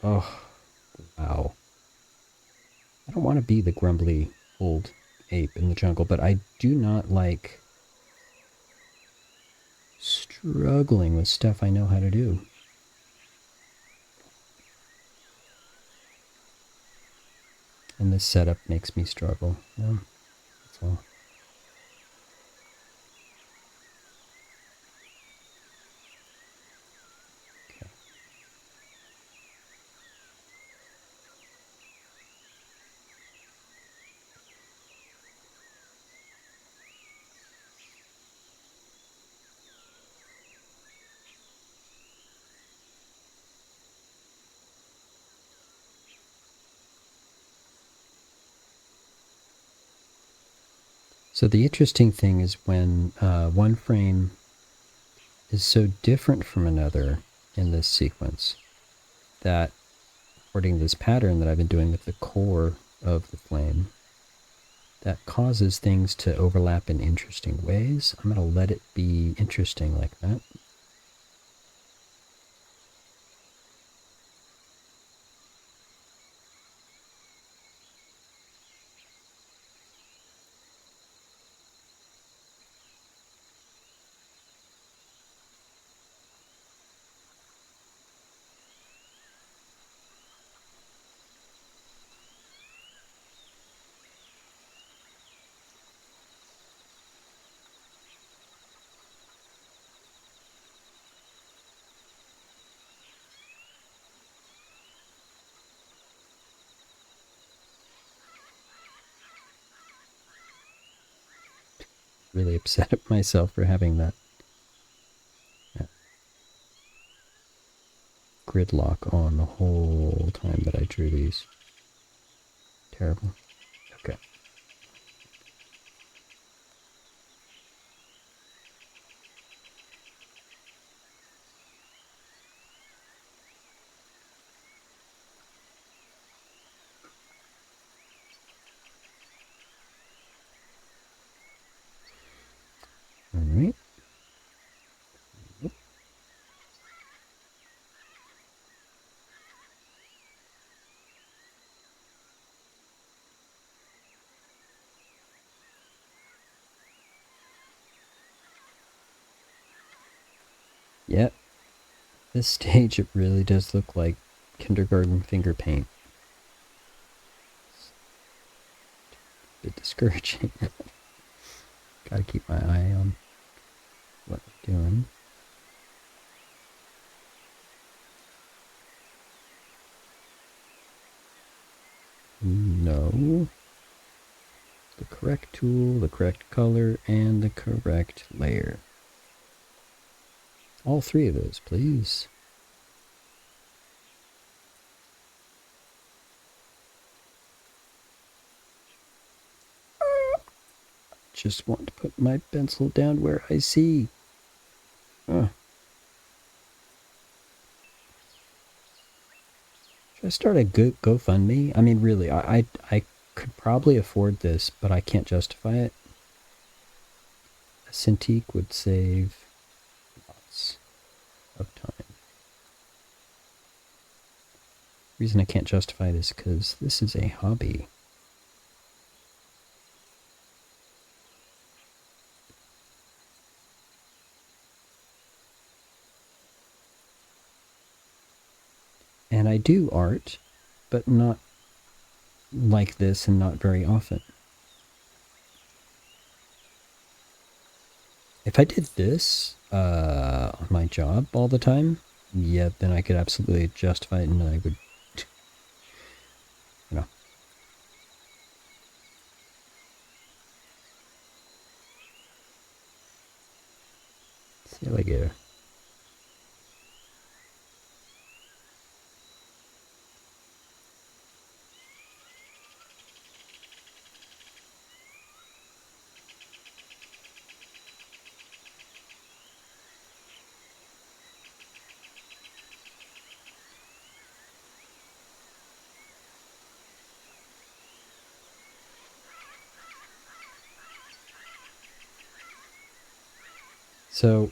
Oh, wow. I don't want to be the grumbly old ape in the jungle, but I do not like struggling with stuff I know how to do. And this setup makes me struggle. Yeah, that's all. Okay. So the interesting thing is when one frame is so different from another in this sequence that, according to this pattern that I've been doing with the core of the flame, that causes things to overlap in interesting ways. I'm going to let it be interesting like that. Really upset at myself for having that gridlock on the whole time that I drew these. Terrible. Okay. All right. Yep. This stage, it really does look like kindergarten finger paint. It's a bit discouraging. Gotta keep my eye on what I'm doing. So, the correct tool, the correct color, and the correct layer. All three of those, please. Just want to put my pencil down where I see. Should I start a GoFundMe? I mean, really, I could probably afford this, but I can't justify it. A Cintiq would save lots of time. The reason I can't justify it is because this is a hobby. And I do art, but not like this and not very often. If I did this on my job all the time, yeah, then I could absolutely justify it and I would, you know. See you later. So,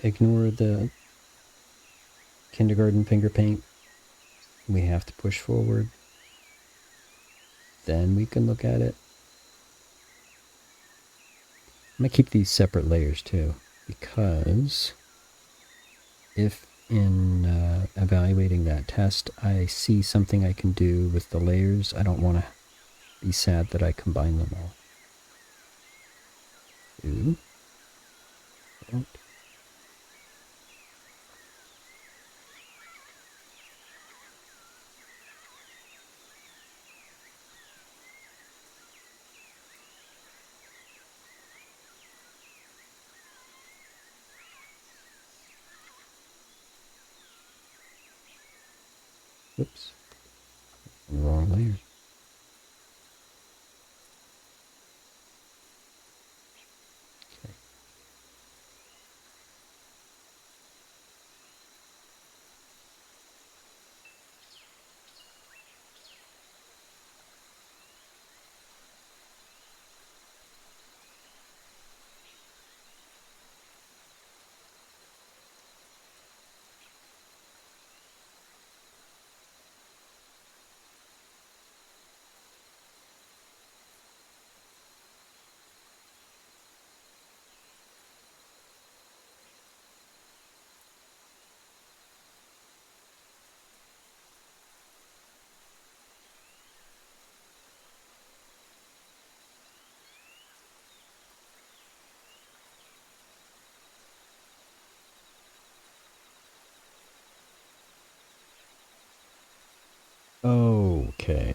ignore the kindergarten finger paint. We have to push forward. Then we can look at it. I'm going to keep these separate layers too, because if in evaluating that test I see something I can do with the layers, I don't want to be sad that I combine them all. Ooh. Don't. Whoops. Wrong layer. Okay. Okay.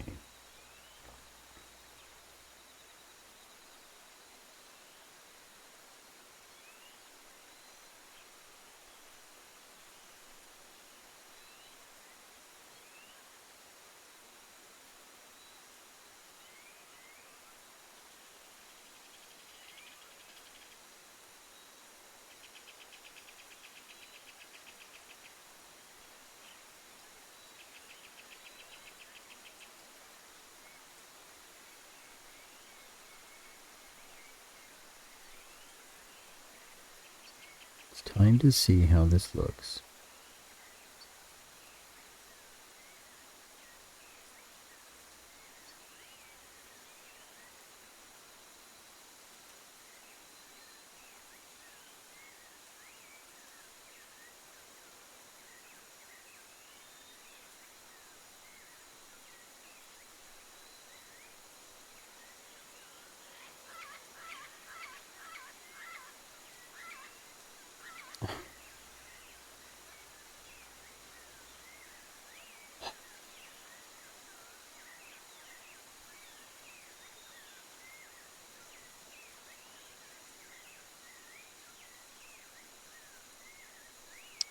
It's time to see how this looks.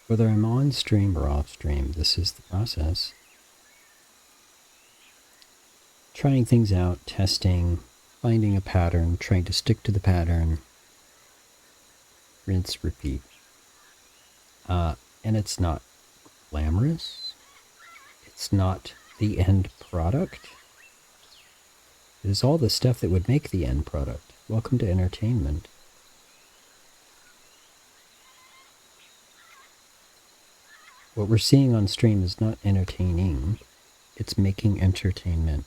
Whether I'm on stream or off stream, this is the process. Trying things out, testing, finding a pattern, trying to stick to the pattern, rinse, repeat. And it's not glamorous. It's not the end product. It is all the stuff that would make the end product. Welcome to entertainment. What we're seeing on stream is not entertaining. It's making entertainment.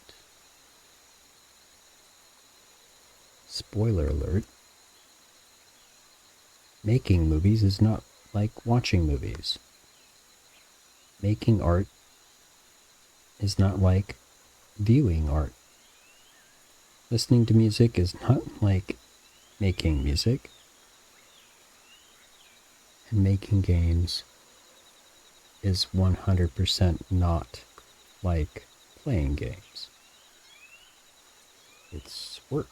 Spoiler alert. Making movies is not like watching movies. Making art is not like viewing art. Listening to music is not like making music. And making games is 100% not like playing games. It's work.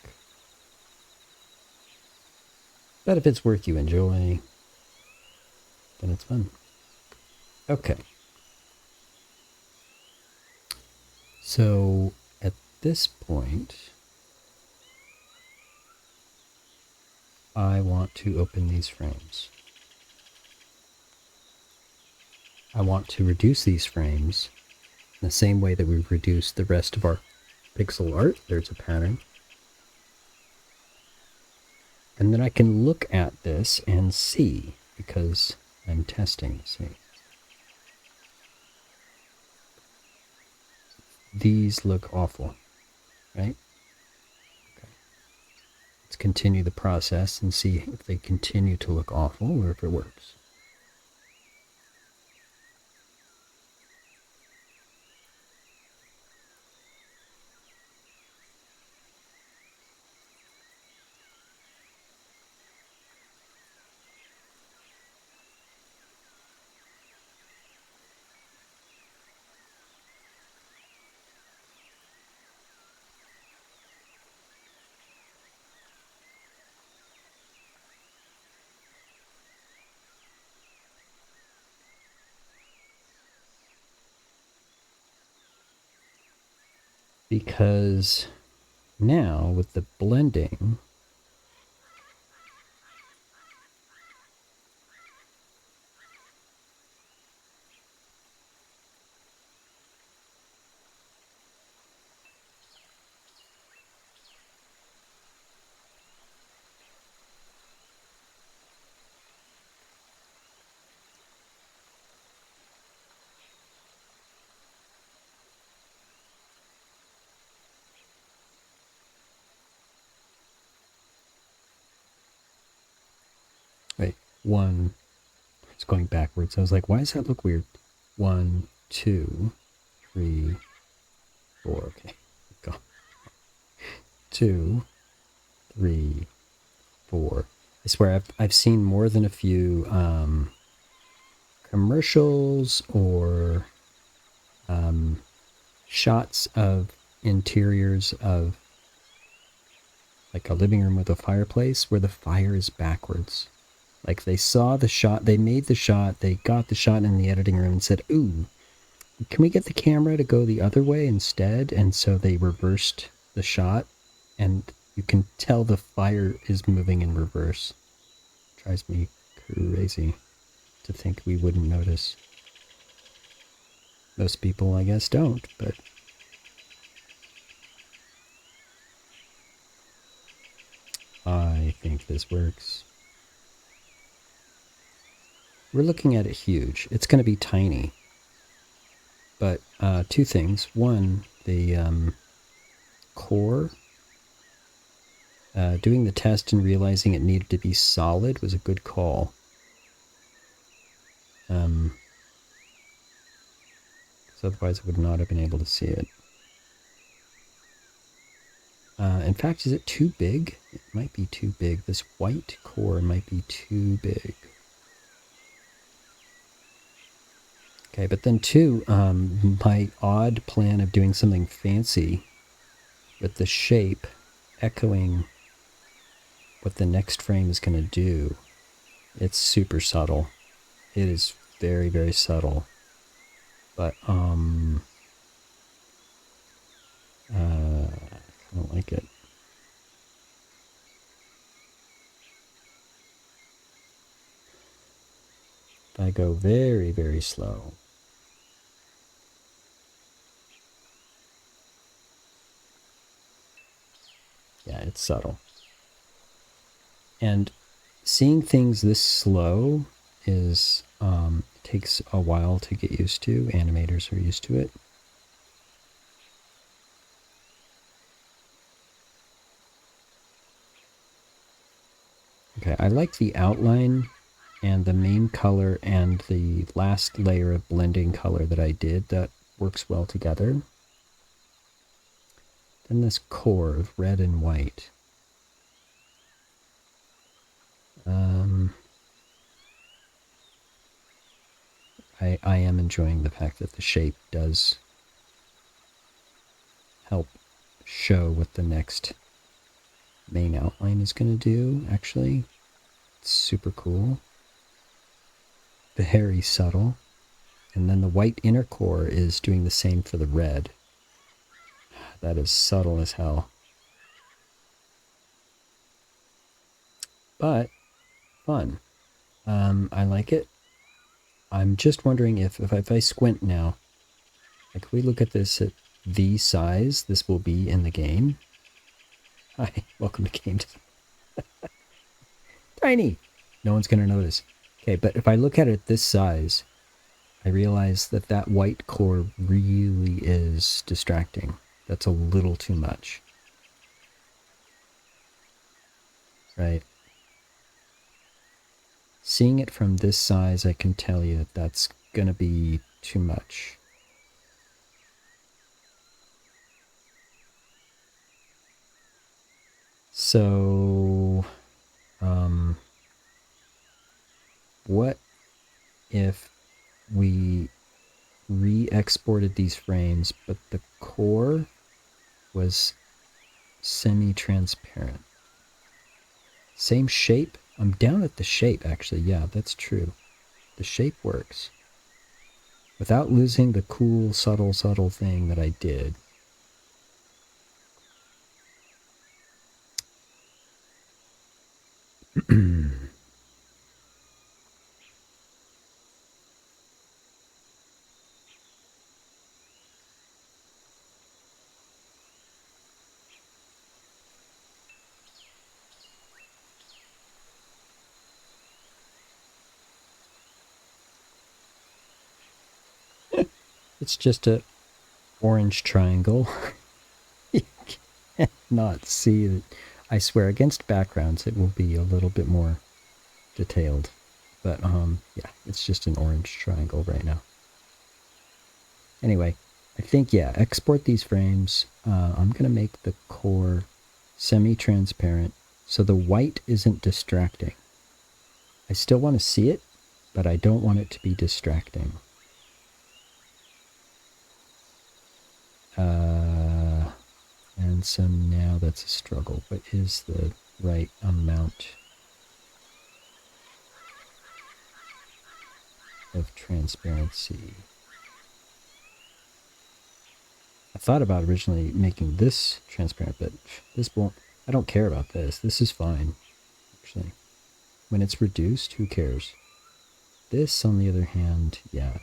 But if it's work you enjoy, then it's fun. Okay. So at this point, I want to open these frames. I want to reduce these frames in the same way that we've reduced the rest of our pixel art. There's a pattern. And then I can look at this and see, because I'm testing, see. These look awful, right? Okay. Let's continue the process and see if they continue to look awful or if it works. Because now with the blending, wait, one, it's going backwards. I was like, why does that look weird? 1, 2, 3, 4, okay, go. 2, 3, 4. I swear I've seen more than a few commercials or shots of interiors of like a living room with a fireplace where the fire is backwards. Like they saw the shot, they made the shot, they got the shot in the editing room and said, ooh, can we get the camera to go the other way instead? And so they reversed the shot and you can tell the fire is moving in reverse. Drives me crazy to think we wouldn't notice. Most people, I guess, don't, but I think this works. We're looking at it huge. It's going to be tiny. But two things. One, the core, doing the test and realizing it needed to be solid was a good call. Because otherwise I would not have been able to see it. In fact, is it too big? It might be too big. This white core might be too big. Okay, but then two, my odd plan of doing something fancy with the shape echoing what the next frame is going to do, it's super subtle. It is very, very subtle. But, I don't like it. If I go very, very slow, yeah, it's subtle. And seeing things this slow is takes a while to get used to. Animators are used to it. Okay, I like the outline and the main color and the last layer of blending color that I did. That works well together. Then this core of red and white. I am enjoying the fact that the shape does help show what the next main outline is going to do, actually. It's super cool. Very subtle. And then the white inner core is doing the same for the red. That is subtle as hell. But fun. I like it. I'm just wondering if I squint now, like if we look at this at the size this will be in the game. Hi, welcome to Game Tiny. No one's going to notice. Okay, but if I look at it this size, I realize that that white core really is distracting. That's a little too much. Right? Seeing it from this size, I can tell you that that's going to be too much. So, what if we re-exported these frames, but the core was semi-transparent? Same shape? I'm down at the shape, actually. Yeah, that's true. The shape works. Without losing the cool, subtle thing that I did. It's just a orange triangle. You cannot see it. I swear, against backgrounds, it will be a little bit more detailed. But, yeah, it's just an orange triangle right now. Anyway, I think, yeah, export these frames. I'm going to make the core semi-transparent so the white isn't distracting. I still want to see it, but I don't want it to be distracting. And so now that's a struggle. What is the right amount of transparency? I thought about originally making this transparent, but this won't. I don't care about this. This is fine, actually. When it's reduced, who cares? This, on the other hand, yeah.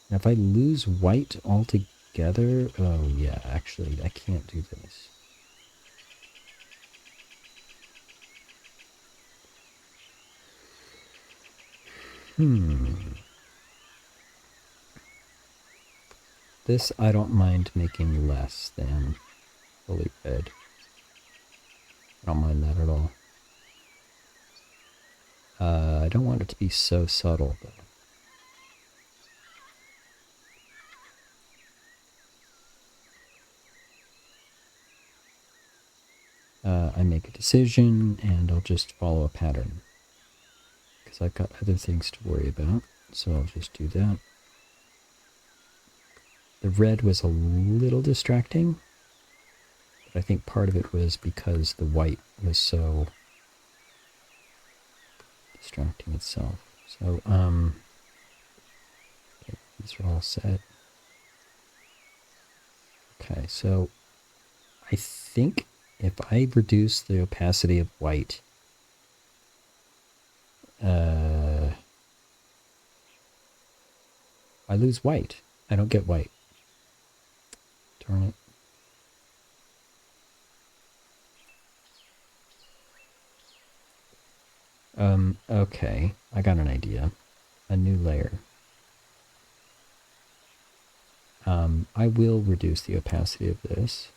Now, if I lose white altogether, oh yeah, actually, I can't do this. This I don't mind making less than fully red. I don't mind that at all. I don't want it to be so subtle, though. I make a decision, and I'll just follow a pattern. Because I've got other things to worry about, so I'll just do that. The red was a little distracting, but I think part of it was because the white was so distracting itself. So, okay, these are all set. Okay, so I think if I reduce the opacity of white, I lose white. I don't get white. Darn it. Okay. I got an idea. A new layer. I will reduce the opacity of this.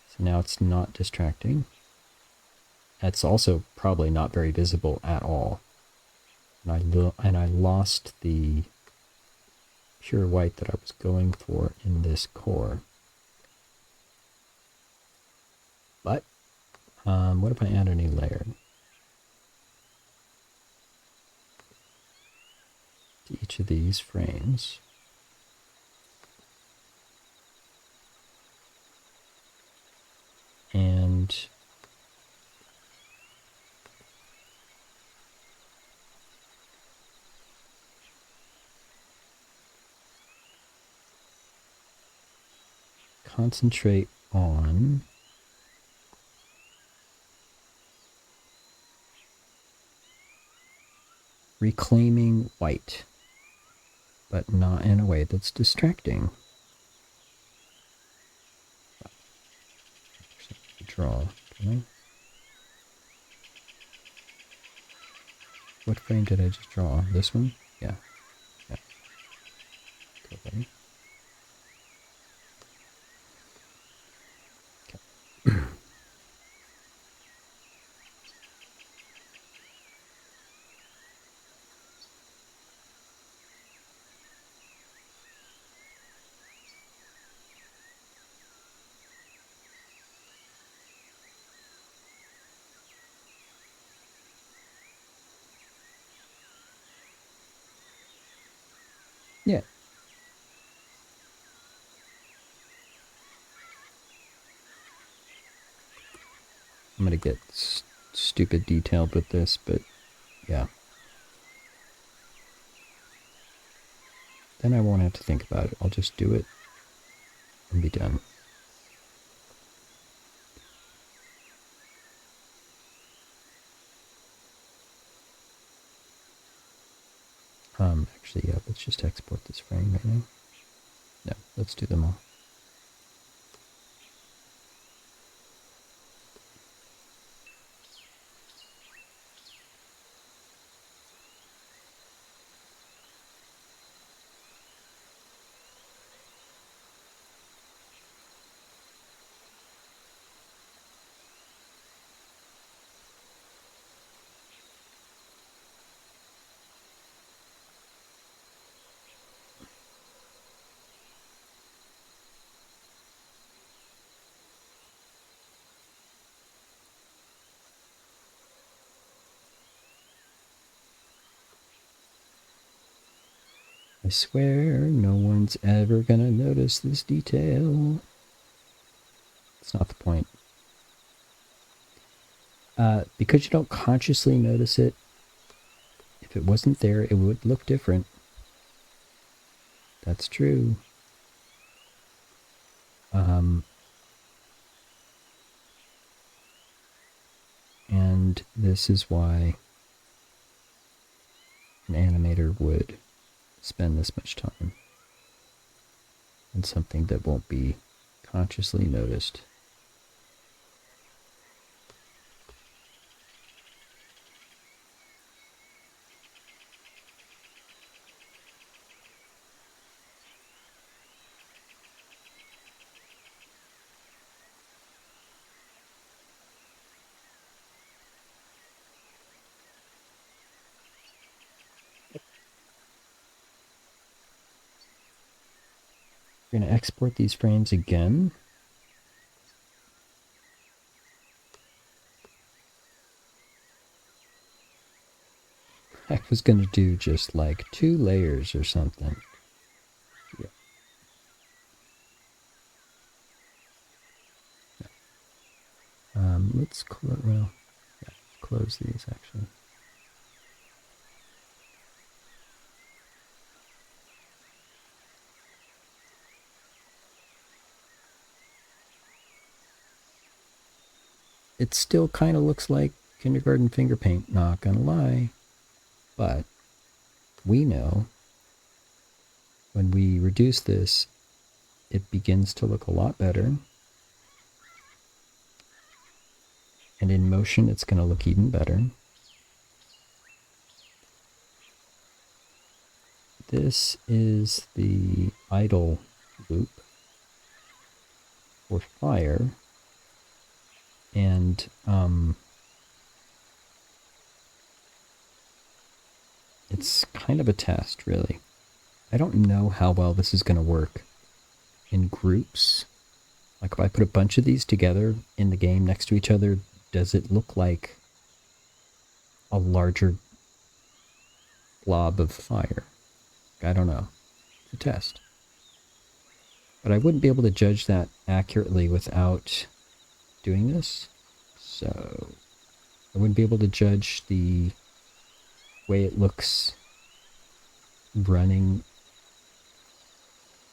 So now it's not distracting. It's also probably not very visible at all. And I lost the pure white that I was going for in this core. But, what if I add a new layer to each of these frames? And concentrate on reclaiming white, but not in a way that's distracting. Draw, can I? What frame did I just draw? This one? Yeah. Yeah. Okay. Okay. Yeah. I'm gonna get stupid detailed with this, but yeah. Then I won't have to think about it. I'll just do it and be done. Actually, yeah, let's just export this frame right now. No, let's do them all. I swear no one's ever gonna notice this detail. It's not the point. Because you don't consciously notice it, if it wasn't there, it would look different. That's true. And this is why an animator would spend this much time on something that won't be consciously noticed. We're going to export these frames again. I was going to do just like 2 layers or something. Yeah. Let's close these actually. It still kind of looks like kindergarten finger paint, not gonna lie. But we know when we reduce this, it begins to look a lot better. And in motion, it's going to look even better. This is the idle loop for fire. And it's kind of a test, really. I don't know how well this is going to work in groups. Like if I put a bunch of these together in the game next to each other, does it look like a larger blob of fire? I don't know. It's a test. But I wouldn't be able to judge that accurately without doing this. So I wouldn't be able to judge the way it looks running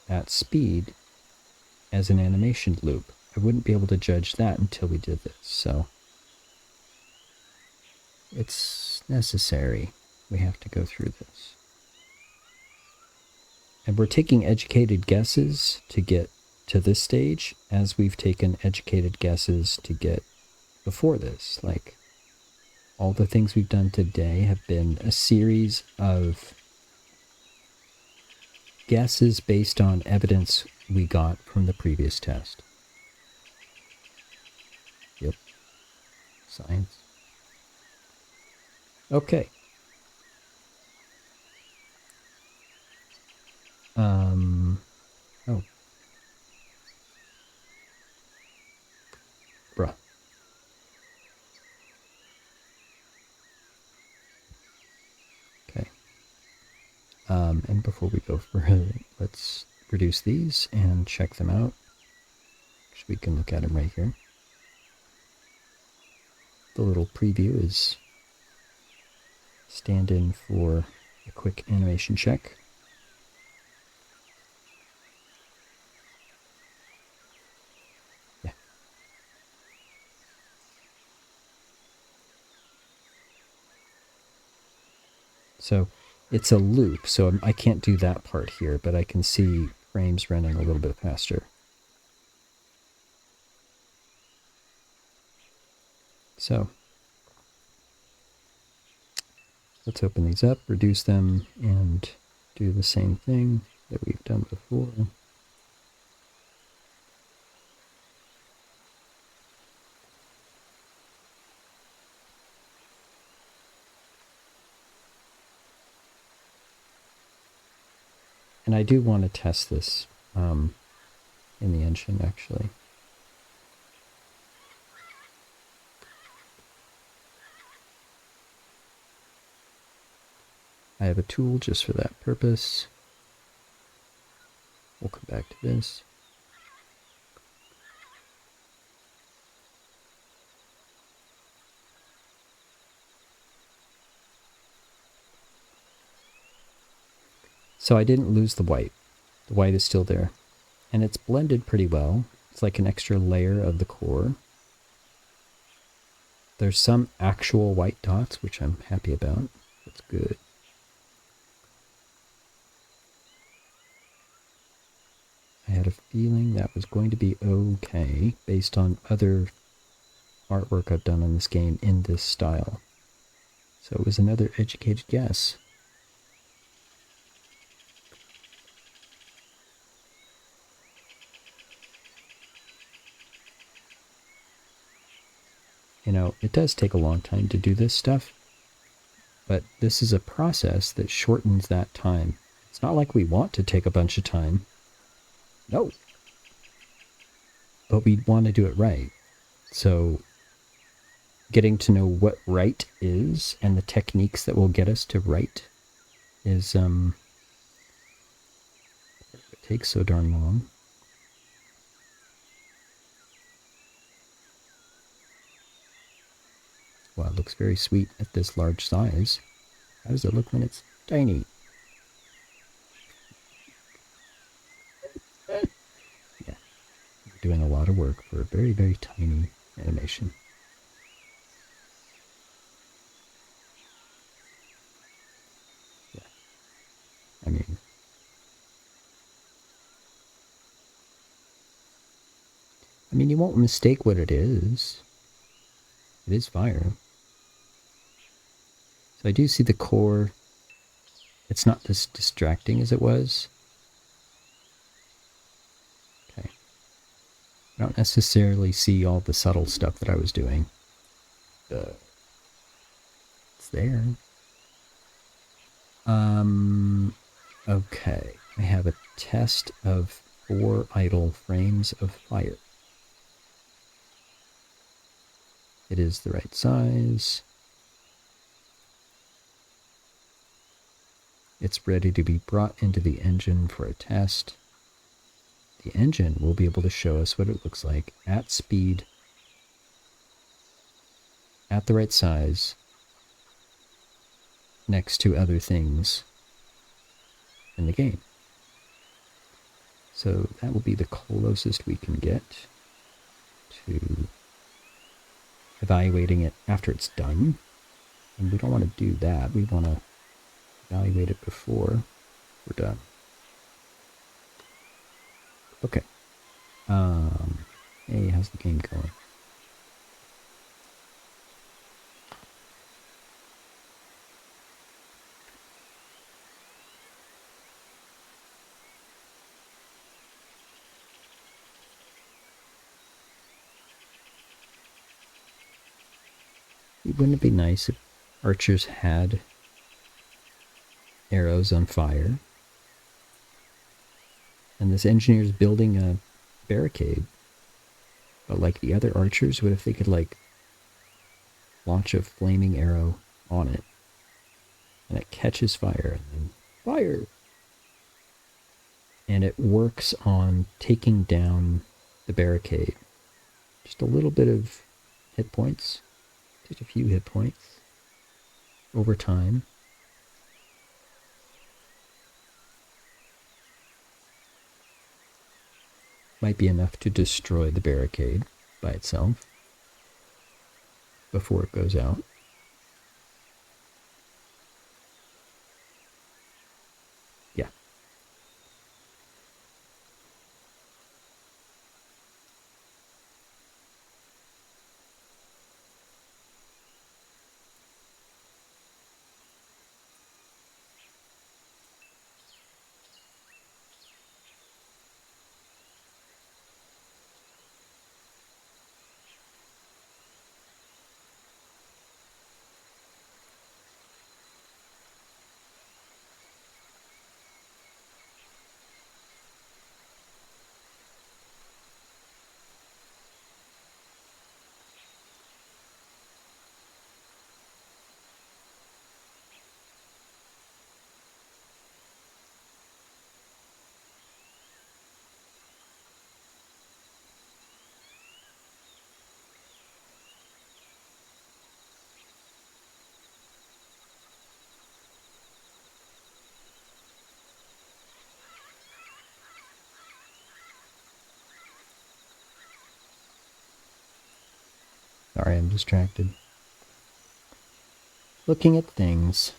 at speed as an animation loop. I wouldn't be able to judge that until we did this. So it's necessary. We have to go through this. And we're taking educated guesses to get to this stage, as we've taken educated guesses to get before this. Like, all the things we've done today have been a series of guesses based on evidence we got from the previous test. Yep. Science. Okay. Oh. Bruh. Okay. And before we go further, let's reduce these and check them out. So we can look at them right here. The little preview is stand in for a quick animation check. Yeah. So it's a loop, so I can't do that part here, but I can see frames running a little bit faster. So let's open these up, reduce them, and do the same thing that we've done before. And I do want to test this in the engine, actually. I have a tool just for that purpose. We'll come back to this. So I didn't lose the white. The white is still there. And it's blended pretty well. It's like an extra layer of the core. There's some actual white dots, which I'm happy about. That's good. I had a feeling that was going to be okay based on other artwork I've done on this game in this style. So it was another educated guess. You know, it does take a long time to do this stuff, but this is a process that shortens that time. It's not like we want to take a bunch of time. No. But we want to do it right. So getting to know what right is and the techniques that will get us to right is it takes so darn long. Wow, it looks very sweet at this large size. How does it look when it's tiny? Yeah, we're doing a lot of work for a very, very tiny animation. I mean, you won't mistake what it is. It is fire. So I do see the core. It's not as distracting as it was. Okay. I don't necessarily see all the subtle stuff that I was doing. It's there. Okay. I have a test of 4 idle frames of fire. It is the right size. It's ready to be brought into the engine for a test. The engine will be able to show us what it looks like at speed, at the right size, next to other things in the game. So that will be the closest we can get to evaluating it after it's done. And we don't want to do that. We want to evaluate it before we're done. Okay. Hey, how's the game going? Wouldn't it be nice if archers had arrows on fire? And this engineer's building a barricade. But like the other archers, what if they could like launch a flaming arrow on it and it catches fire and then fire, and it works on taking down the barricade. Just a little bit of hit points, just a few hit points over time. Might be enough to destroy the barricade by itself before it goes out. Yeah. Sorry, I'm distracted. Looking at things.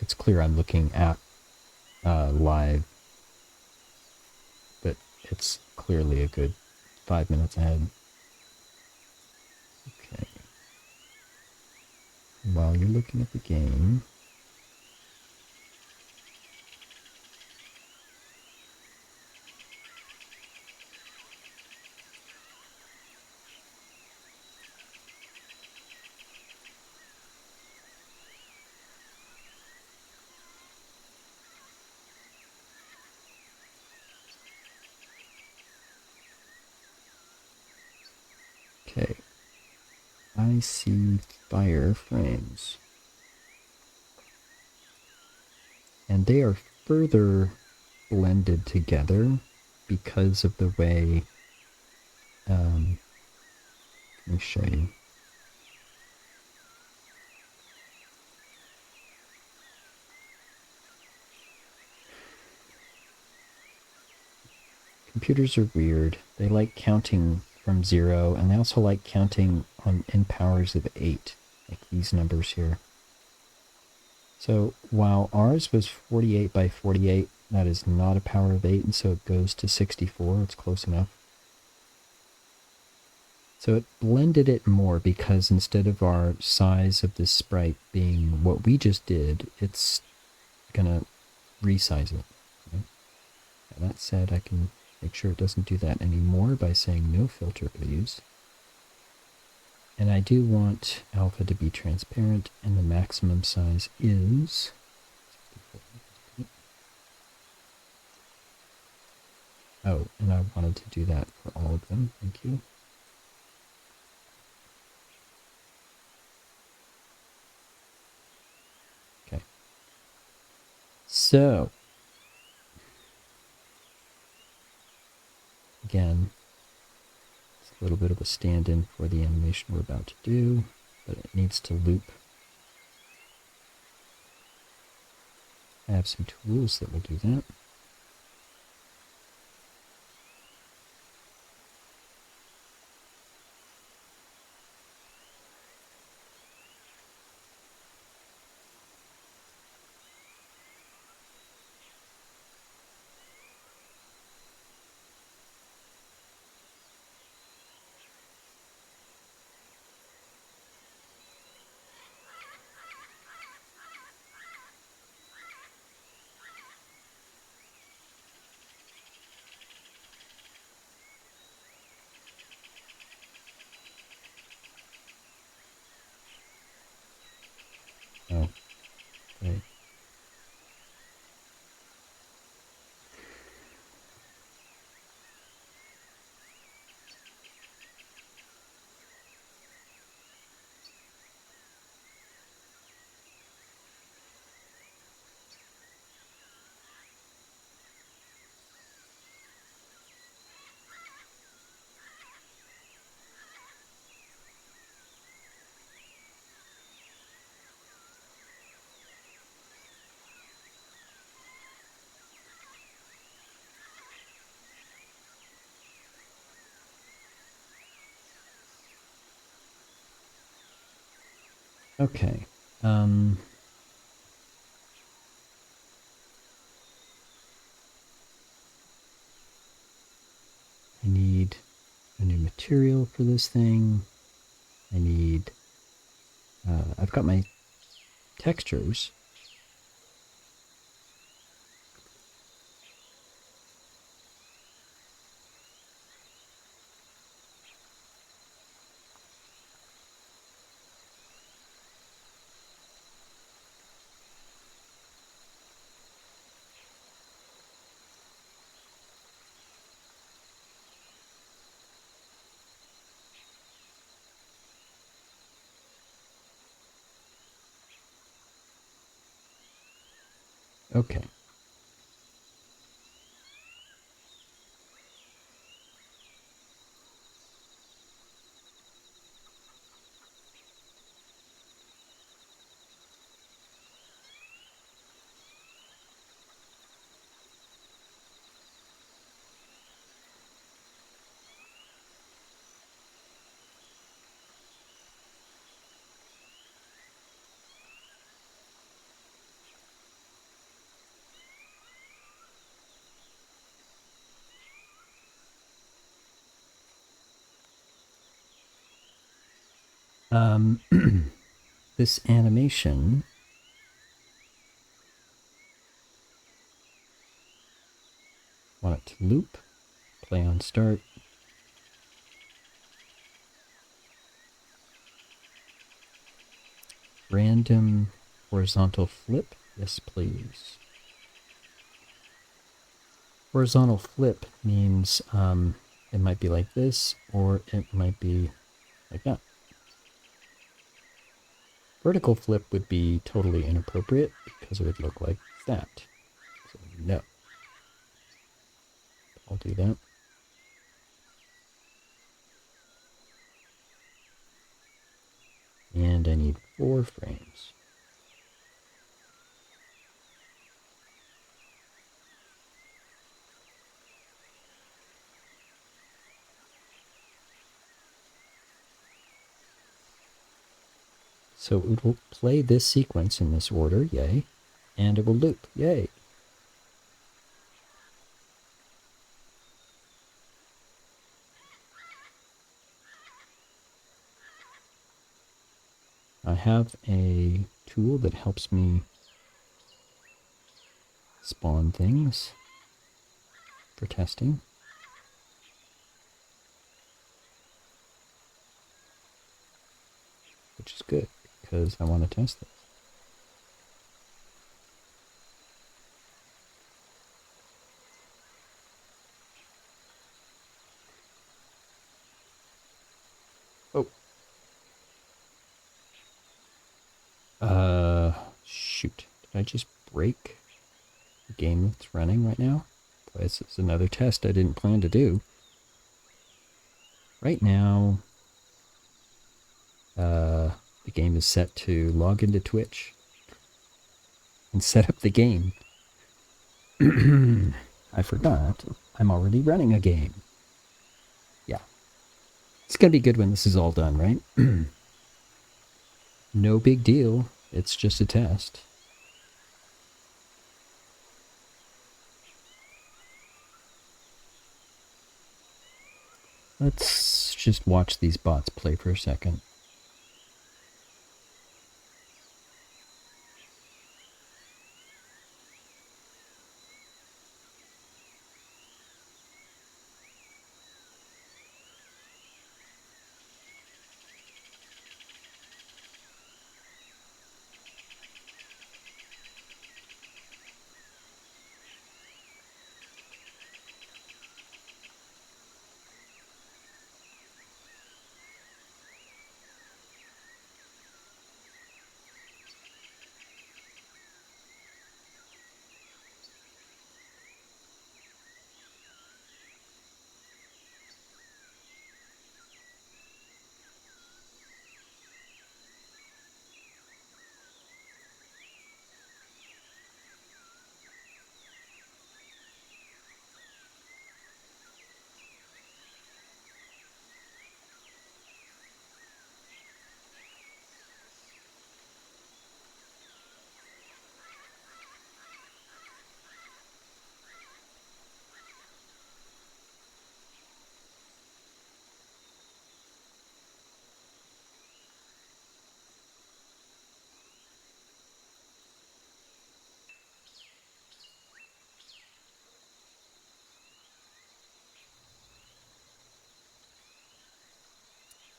It's clear I'm looking at live, but it's clearly a good 5 minutes ahead. Okay. While you're looking at the game, okay, I see fire frames. And they are further blended together because of the way, let me show you. Computers are weird. They like counting from 0, and they also like counting in powers of 8, like these numbers here. So while ours was 48 by 48, that is not a power of 8, and so it goes to 64. It's close enough. So it blended it more because instead of our size of this sprite being what we just did, it's going to resize it. Okay? Now that said, I can make sure it doesn't do that anymore by saying no filter please. And I do want alpha to be transparent, and the maximum size is 64. Oh, and I wanted to do that for all of them. Thank you. Okay. So, again, it's a little bit of a stand-in for the animation we're about to do, but it needs to loop. I have some tools that will do that. Oh, great. Okay. I need a new material for this thing. I need... I've got my textures. Okay. This animation want it to loop, play on start. Random horizontal flip, yes please. Horizontal flip means it might be like this, or it might be like that. Vertical flip would be totally inappropriate because it would look like that. So no. I'll do that. And I need 4 frames. So it will play this sequence in this order, yay, and it will loop, yay. I have a tool that helps me spawn things for testing. Which is good, because I want to test this. Oh. Shoot. Did I just break the game that's running right now? This is another test I didn't plan to do. Right now, the game is set to log into Twitch and set up the game. I forgot. I'm already running a game. Yeah. It's going to be good when this is all done, right? No big deal. It's just a test. Let's just watch these bots play for a second.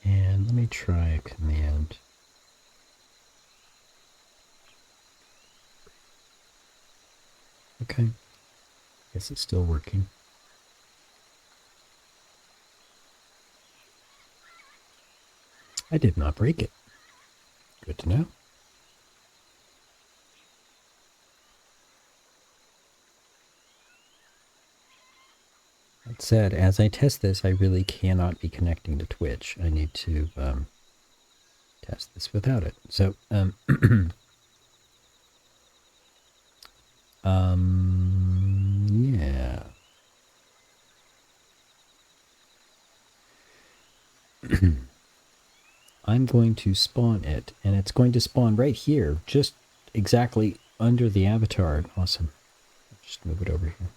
And let me try a command. Okay. Guess it's still working. I did not break it. Good to know. That said, as I test this, I really cannot be connecting to Twitch. I need to test this without it. So, yeah. I'm going to spawn it, and it's going to spawn right here, just exactly under the avatar. Awesome. Just move it over here.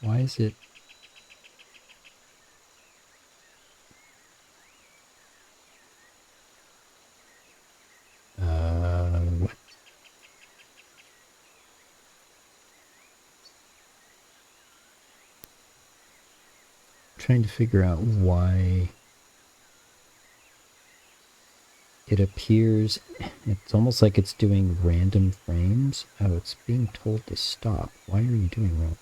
Why is it? What? Trying to figure out why it appears. It's almost like it's doing random frames. Oh, it's being told to stop. Why are you doing that?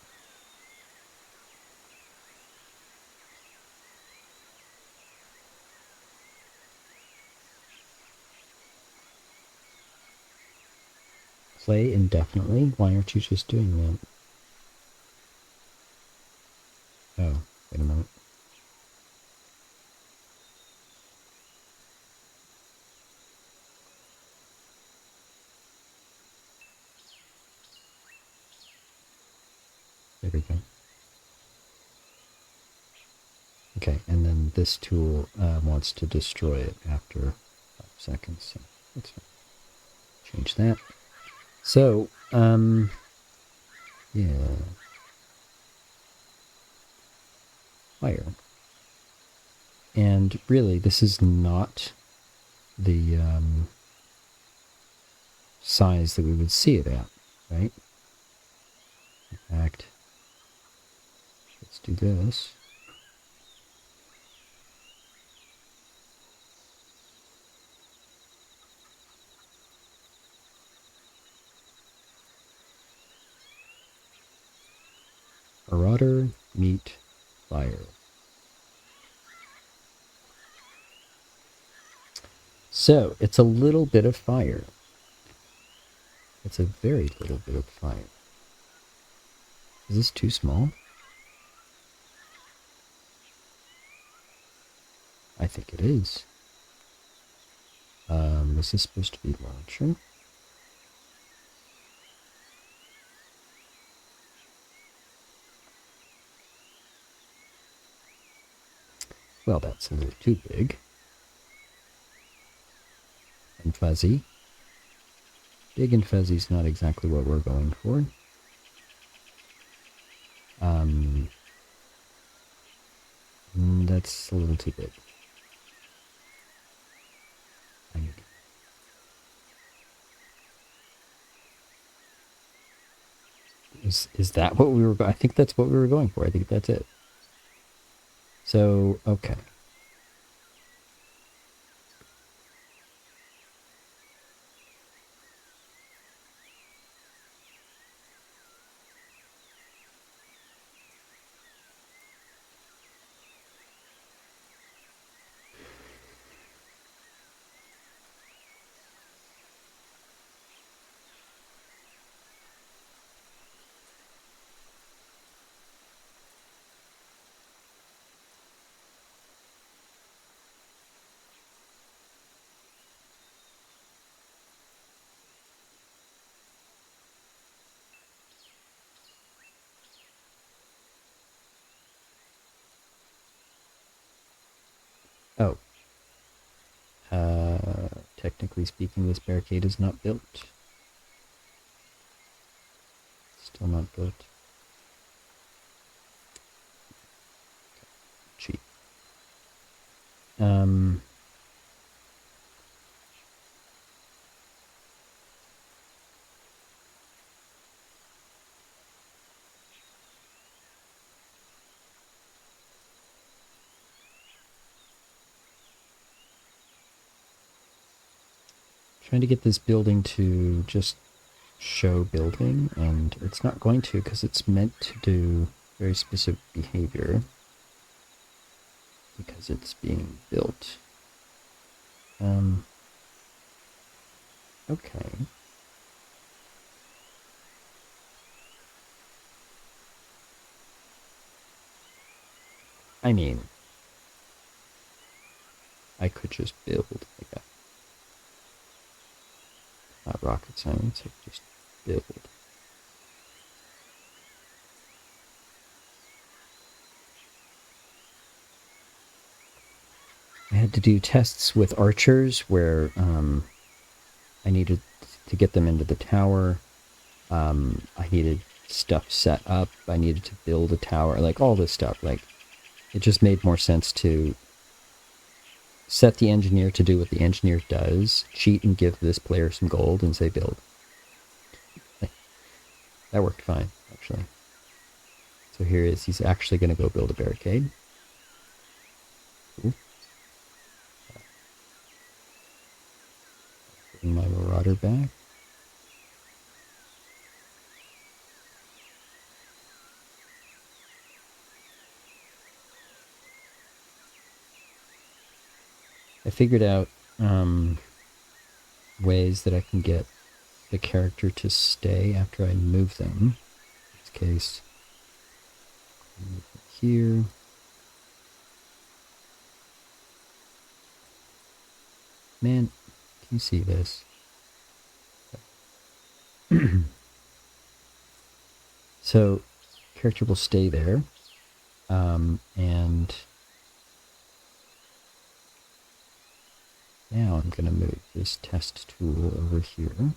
play indefinitely? Why aren't you just doing that? Oh, wait a minute. There we go. Okay, and then this tool wants to destroy it after 5 seconds, so that's fine. Change that. So, yeah. Fire. And really, this is not the size that we would see it at, right? In fact, let's do this. Marauder, meet, fire. So, it's a little bit of fire. It's a very little bit of fire. Is this too small? I think it is. Is this supposed to be larger? Well, that's a little too big. And fuzzy. Big and fuzzy is not exactly what we're going for. That's a little too big. Is that what we were I think that's what we were going for. I think that's it. So, okay. Oh. Technically speaking, this barricade is not built. Still not built. Cheap. Trying to get this building to just show building, and it's not going to because it's meant to do very specific behavior because it's being built. Okay. I mean, I could just build like that. Not rocket science, I could just build. I had to do tests with archers where I needed to get them into the tower. I needed stuff set up. I needed to build a tower, like all this stuff. Like, it just made more sense to set the engineer to do what the engineer does, cheat and give this player some gold and say build. That worked fine, actually. So here he is. He's actually going to go build a barricade. Ooh. Bring my marauder back. I figured out ways that I can get the character to stay after I move them. In this case, move it here. Man, can you see this? So, character will stay there. And now I'm going to move this test tool over here.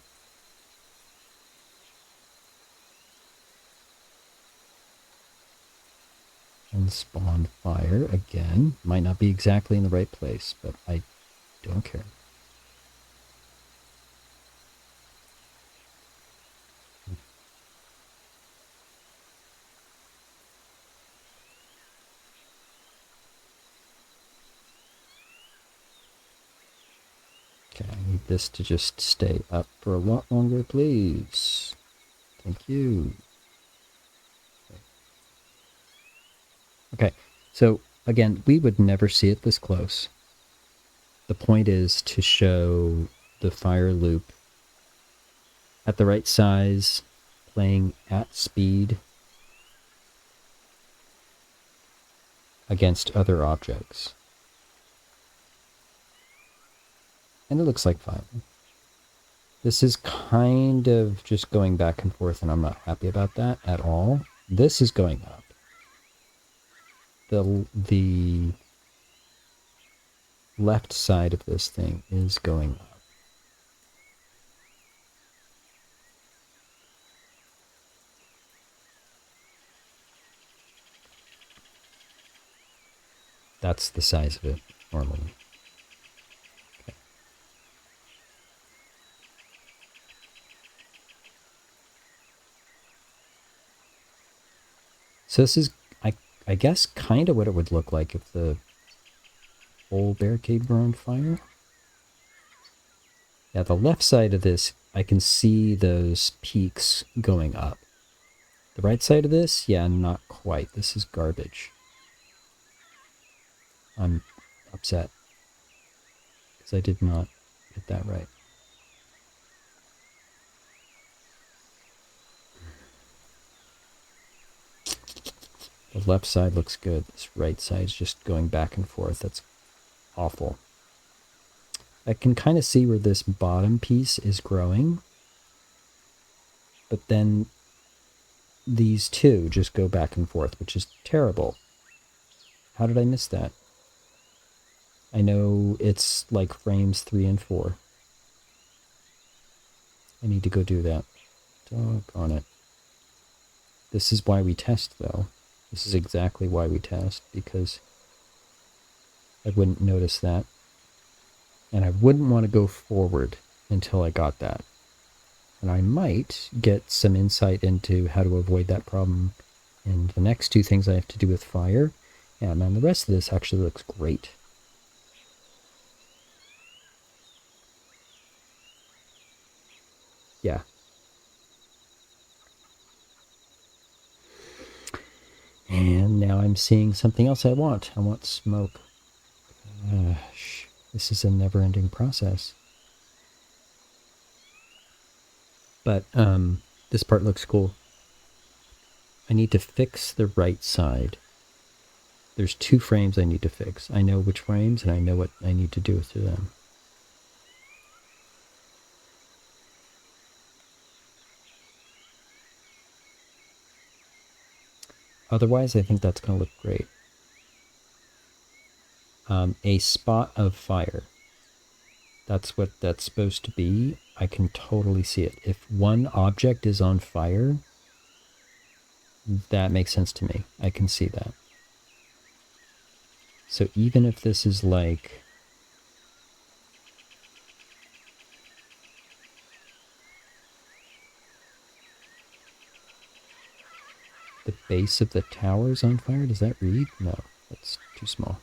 And spawn fire again. Might not be exactly in the right place, but I don't care. Okay, I need this to just stay up for a lot longer, please. Thank you. Okay, so again, we would never see it this close. The point is to show the fire loop at the right size, playing at speed against other objects. And it looks like fine. This is kind of just going back and forth, and I'm not happy about that at all. This is going up. The left side of this thing is going up. That's the size of it normally. Okay. So this is, I guess, kind of what it would look like if the whole barricade were on fire. Yeah, the left side of this, I can see those peaks going up. The right side of this, yeah, not quite. This is garbage. I'm upset because I did not get that right. The left side looks good. This right side's just going back and forth. That's awful. I can kind of see where this bottom piece is growing, but then these two just go back and forth, which is terrible. How did I miss that? I know it's like frames 3 and 4. I need to go do that. Doggone it. This is why we test, though. This is exactly why we test, because I wouldn't notice that. And I wouldn't want to go forward until I got that. And I might get some insight into how to avoid that problem in the next two things I have to do with fire. And then the rest of this actually looks great. Yeah. And now I'm seeing something else I want. I want smoke. This is a never-ending process. But this part looks cool. I need to fix the right side. There's 2 frames I need to fix. I know which frames, and I know what I need to do to them. Otherwise, I think that's going to look great. A spot of fire. That's what that's supposed to be. I can totally see it. If one object is on fire, that makes sense to me. I can see that. So even if this is like the base of the tower is on fire, does that read? No, that's too small.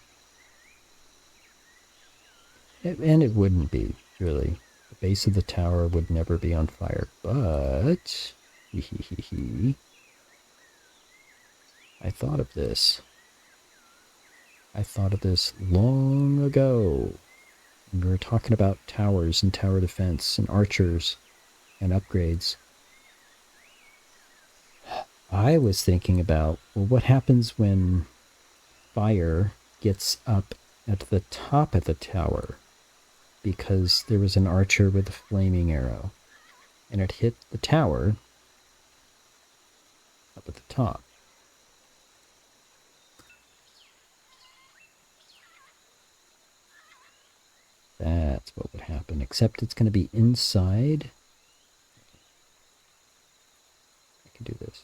And it wouldn't be, really. The base of the tower would never be on fire, but I thought of this. I thought of this long ago. We were talking about towers and tower defense and archers. and upgrades. I was thinking about, well, what happens when fire gets up at the top of the tower? Because there was an archer with a flaming arrow, and it hit the tower up at the top. That's what would happen, except it's going to be inside. I can do this.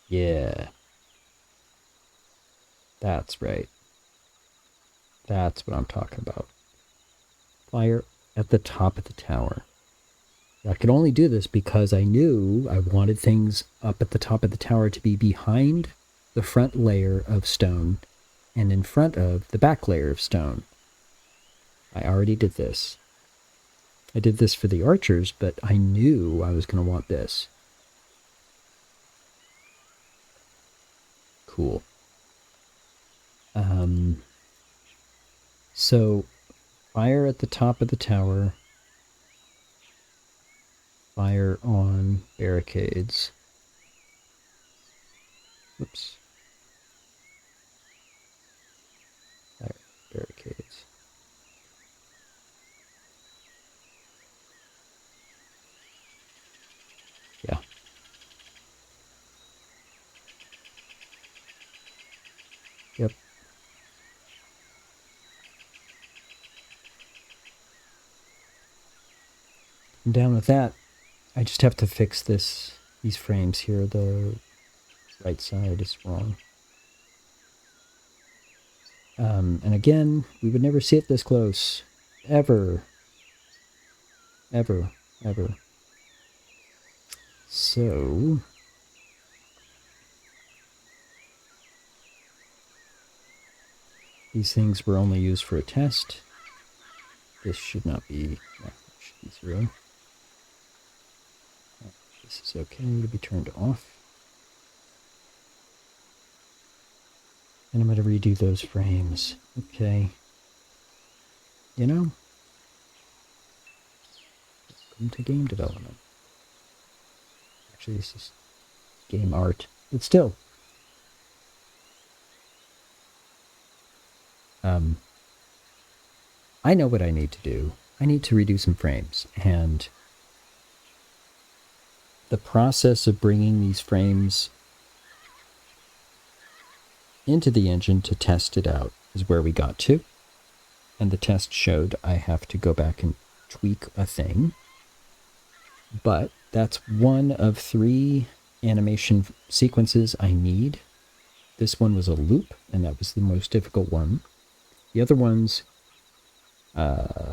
Yeah. That's right. That's what I'm talking about. Fire at the top of the tower. I could only do this because I knew I wanted things up at the top of the tower to be behind the front layer of stone and in front of the back layer of stone. I already did this. I did this for the archers, but I knew I was going to want this. Cool. So, fire at the top of the tower. Fire on barricades. Oops. Fire barricades. Yeah. Yep. I'm down with that. I just have to fix these frames here. The right side is wrong. And again, we would never see it this close. Ever. Ever. Ever. So, these things were only used for a test. This should not be, no, should be 0. This is okay to be turned off. And I'm going to redo those frames. Okay. You know, welcome to game development. Actually, this is game art. But still. I know what I need to do. I need to redo some frames. And the process of bringing these frames into the engine to test it out is where we got to. And the test showed I have to go back and tweak a thing. But that's one of 3 animation sequences I need. This one was a loop, and that was the most difficult one. The other ones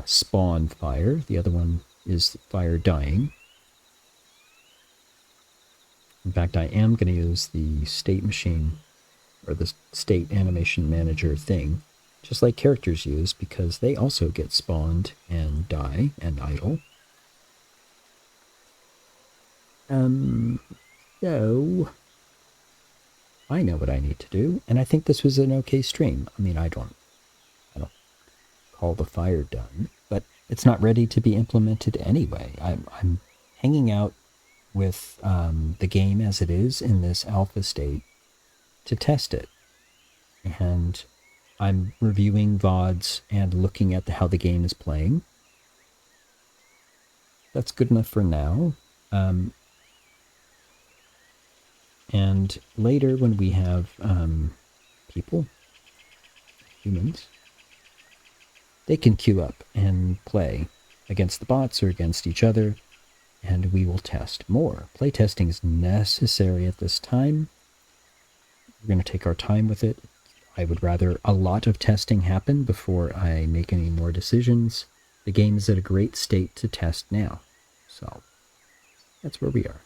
spawn fire. The other one is fire dying. In fact, I am going to use the state machine, or the state animation manager thing, just like characters use, because they also get spawned and die and idle. So I know what I need to do, and I think this was an okay stream. I mean, I don't call the fire done, but it's not ready to be implemented anyway. I'm hanging out with the game as it is in this alpha state to test it. And I'm reviewing VODs and looking at how the game is playing. That's good enough for now. And later when we have people, humans, they can queue up and play against the bots or against each other, and we will test more. Playtesting is necessary at this time. We're going to take our time with it. I would rather a lot of testing happen before I make any more decisions. The game is at a great state to test now. So, that's where we are.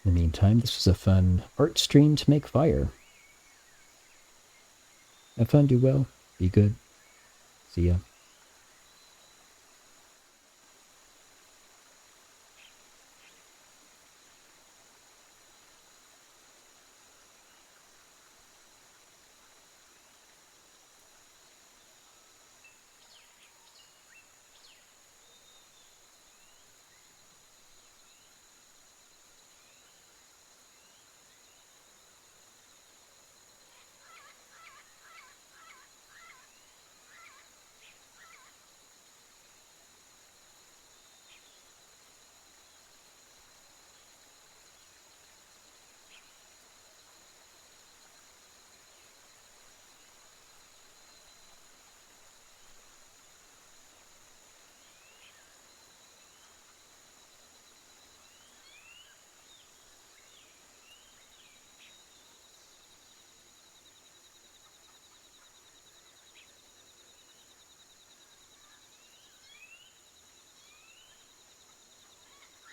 In the meantime, this was a fun art stream to make fire. Have fun, do well, be good. See ya.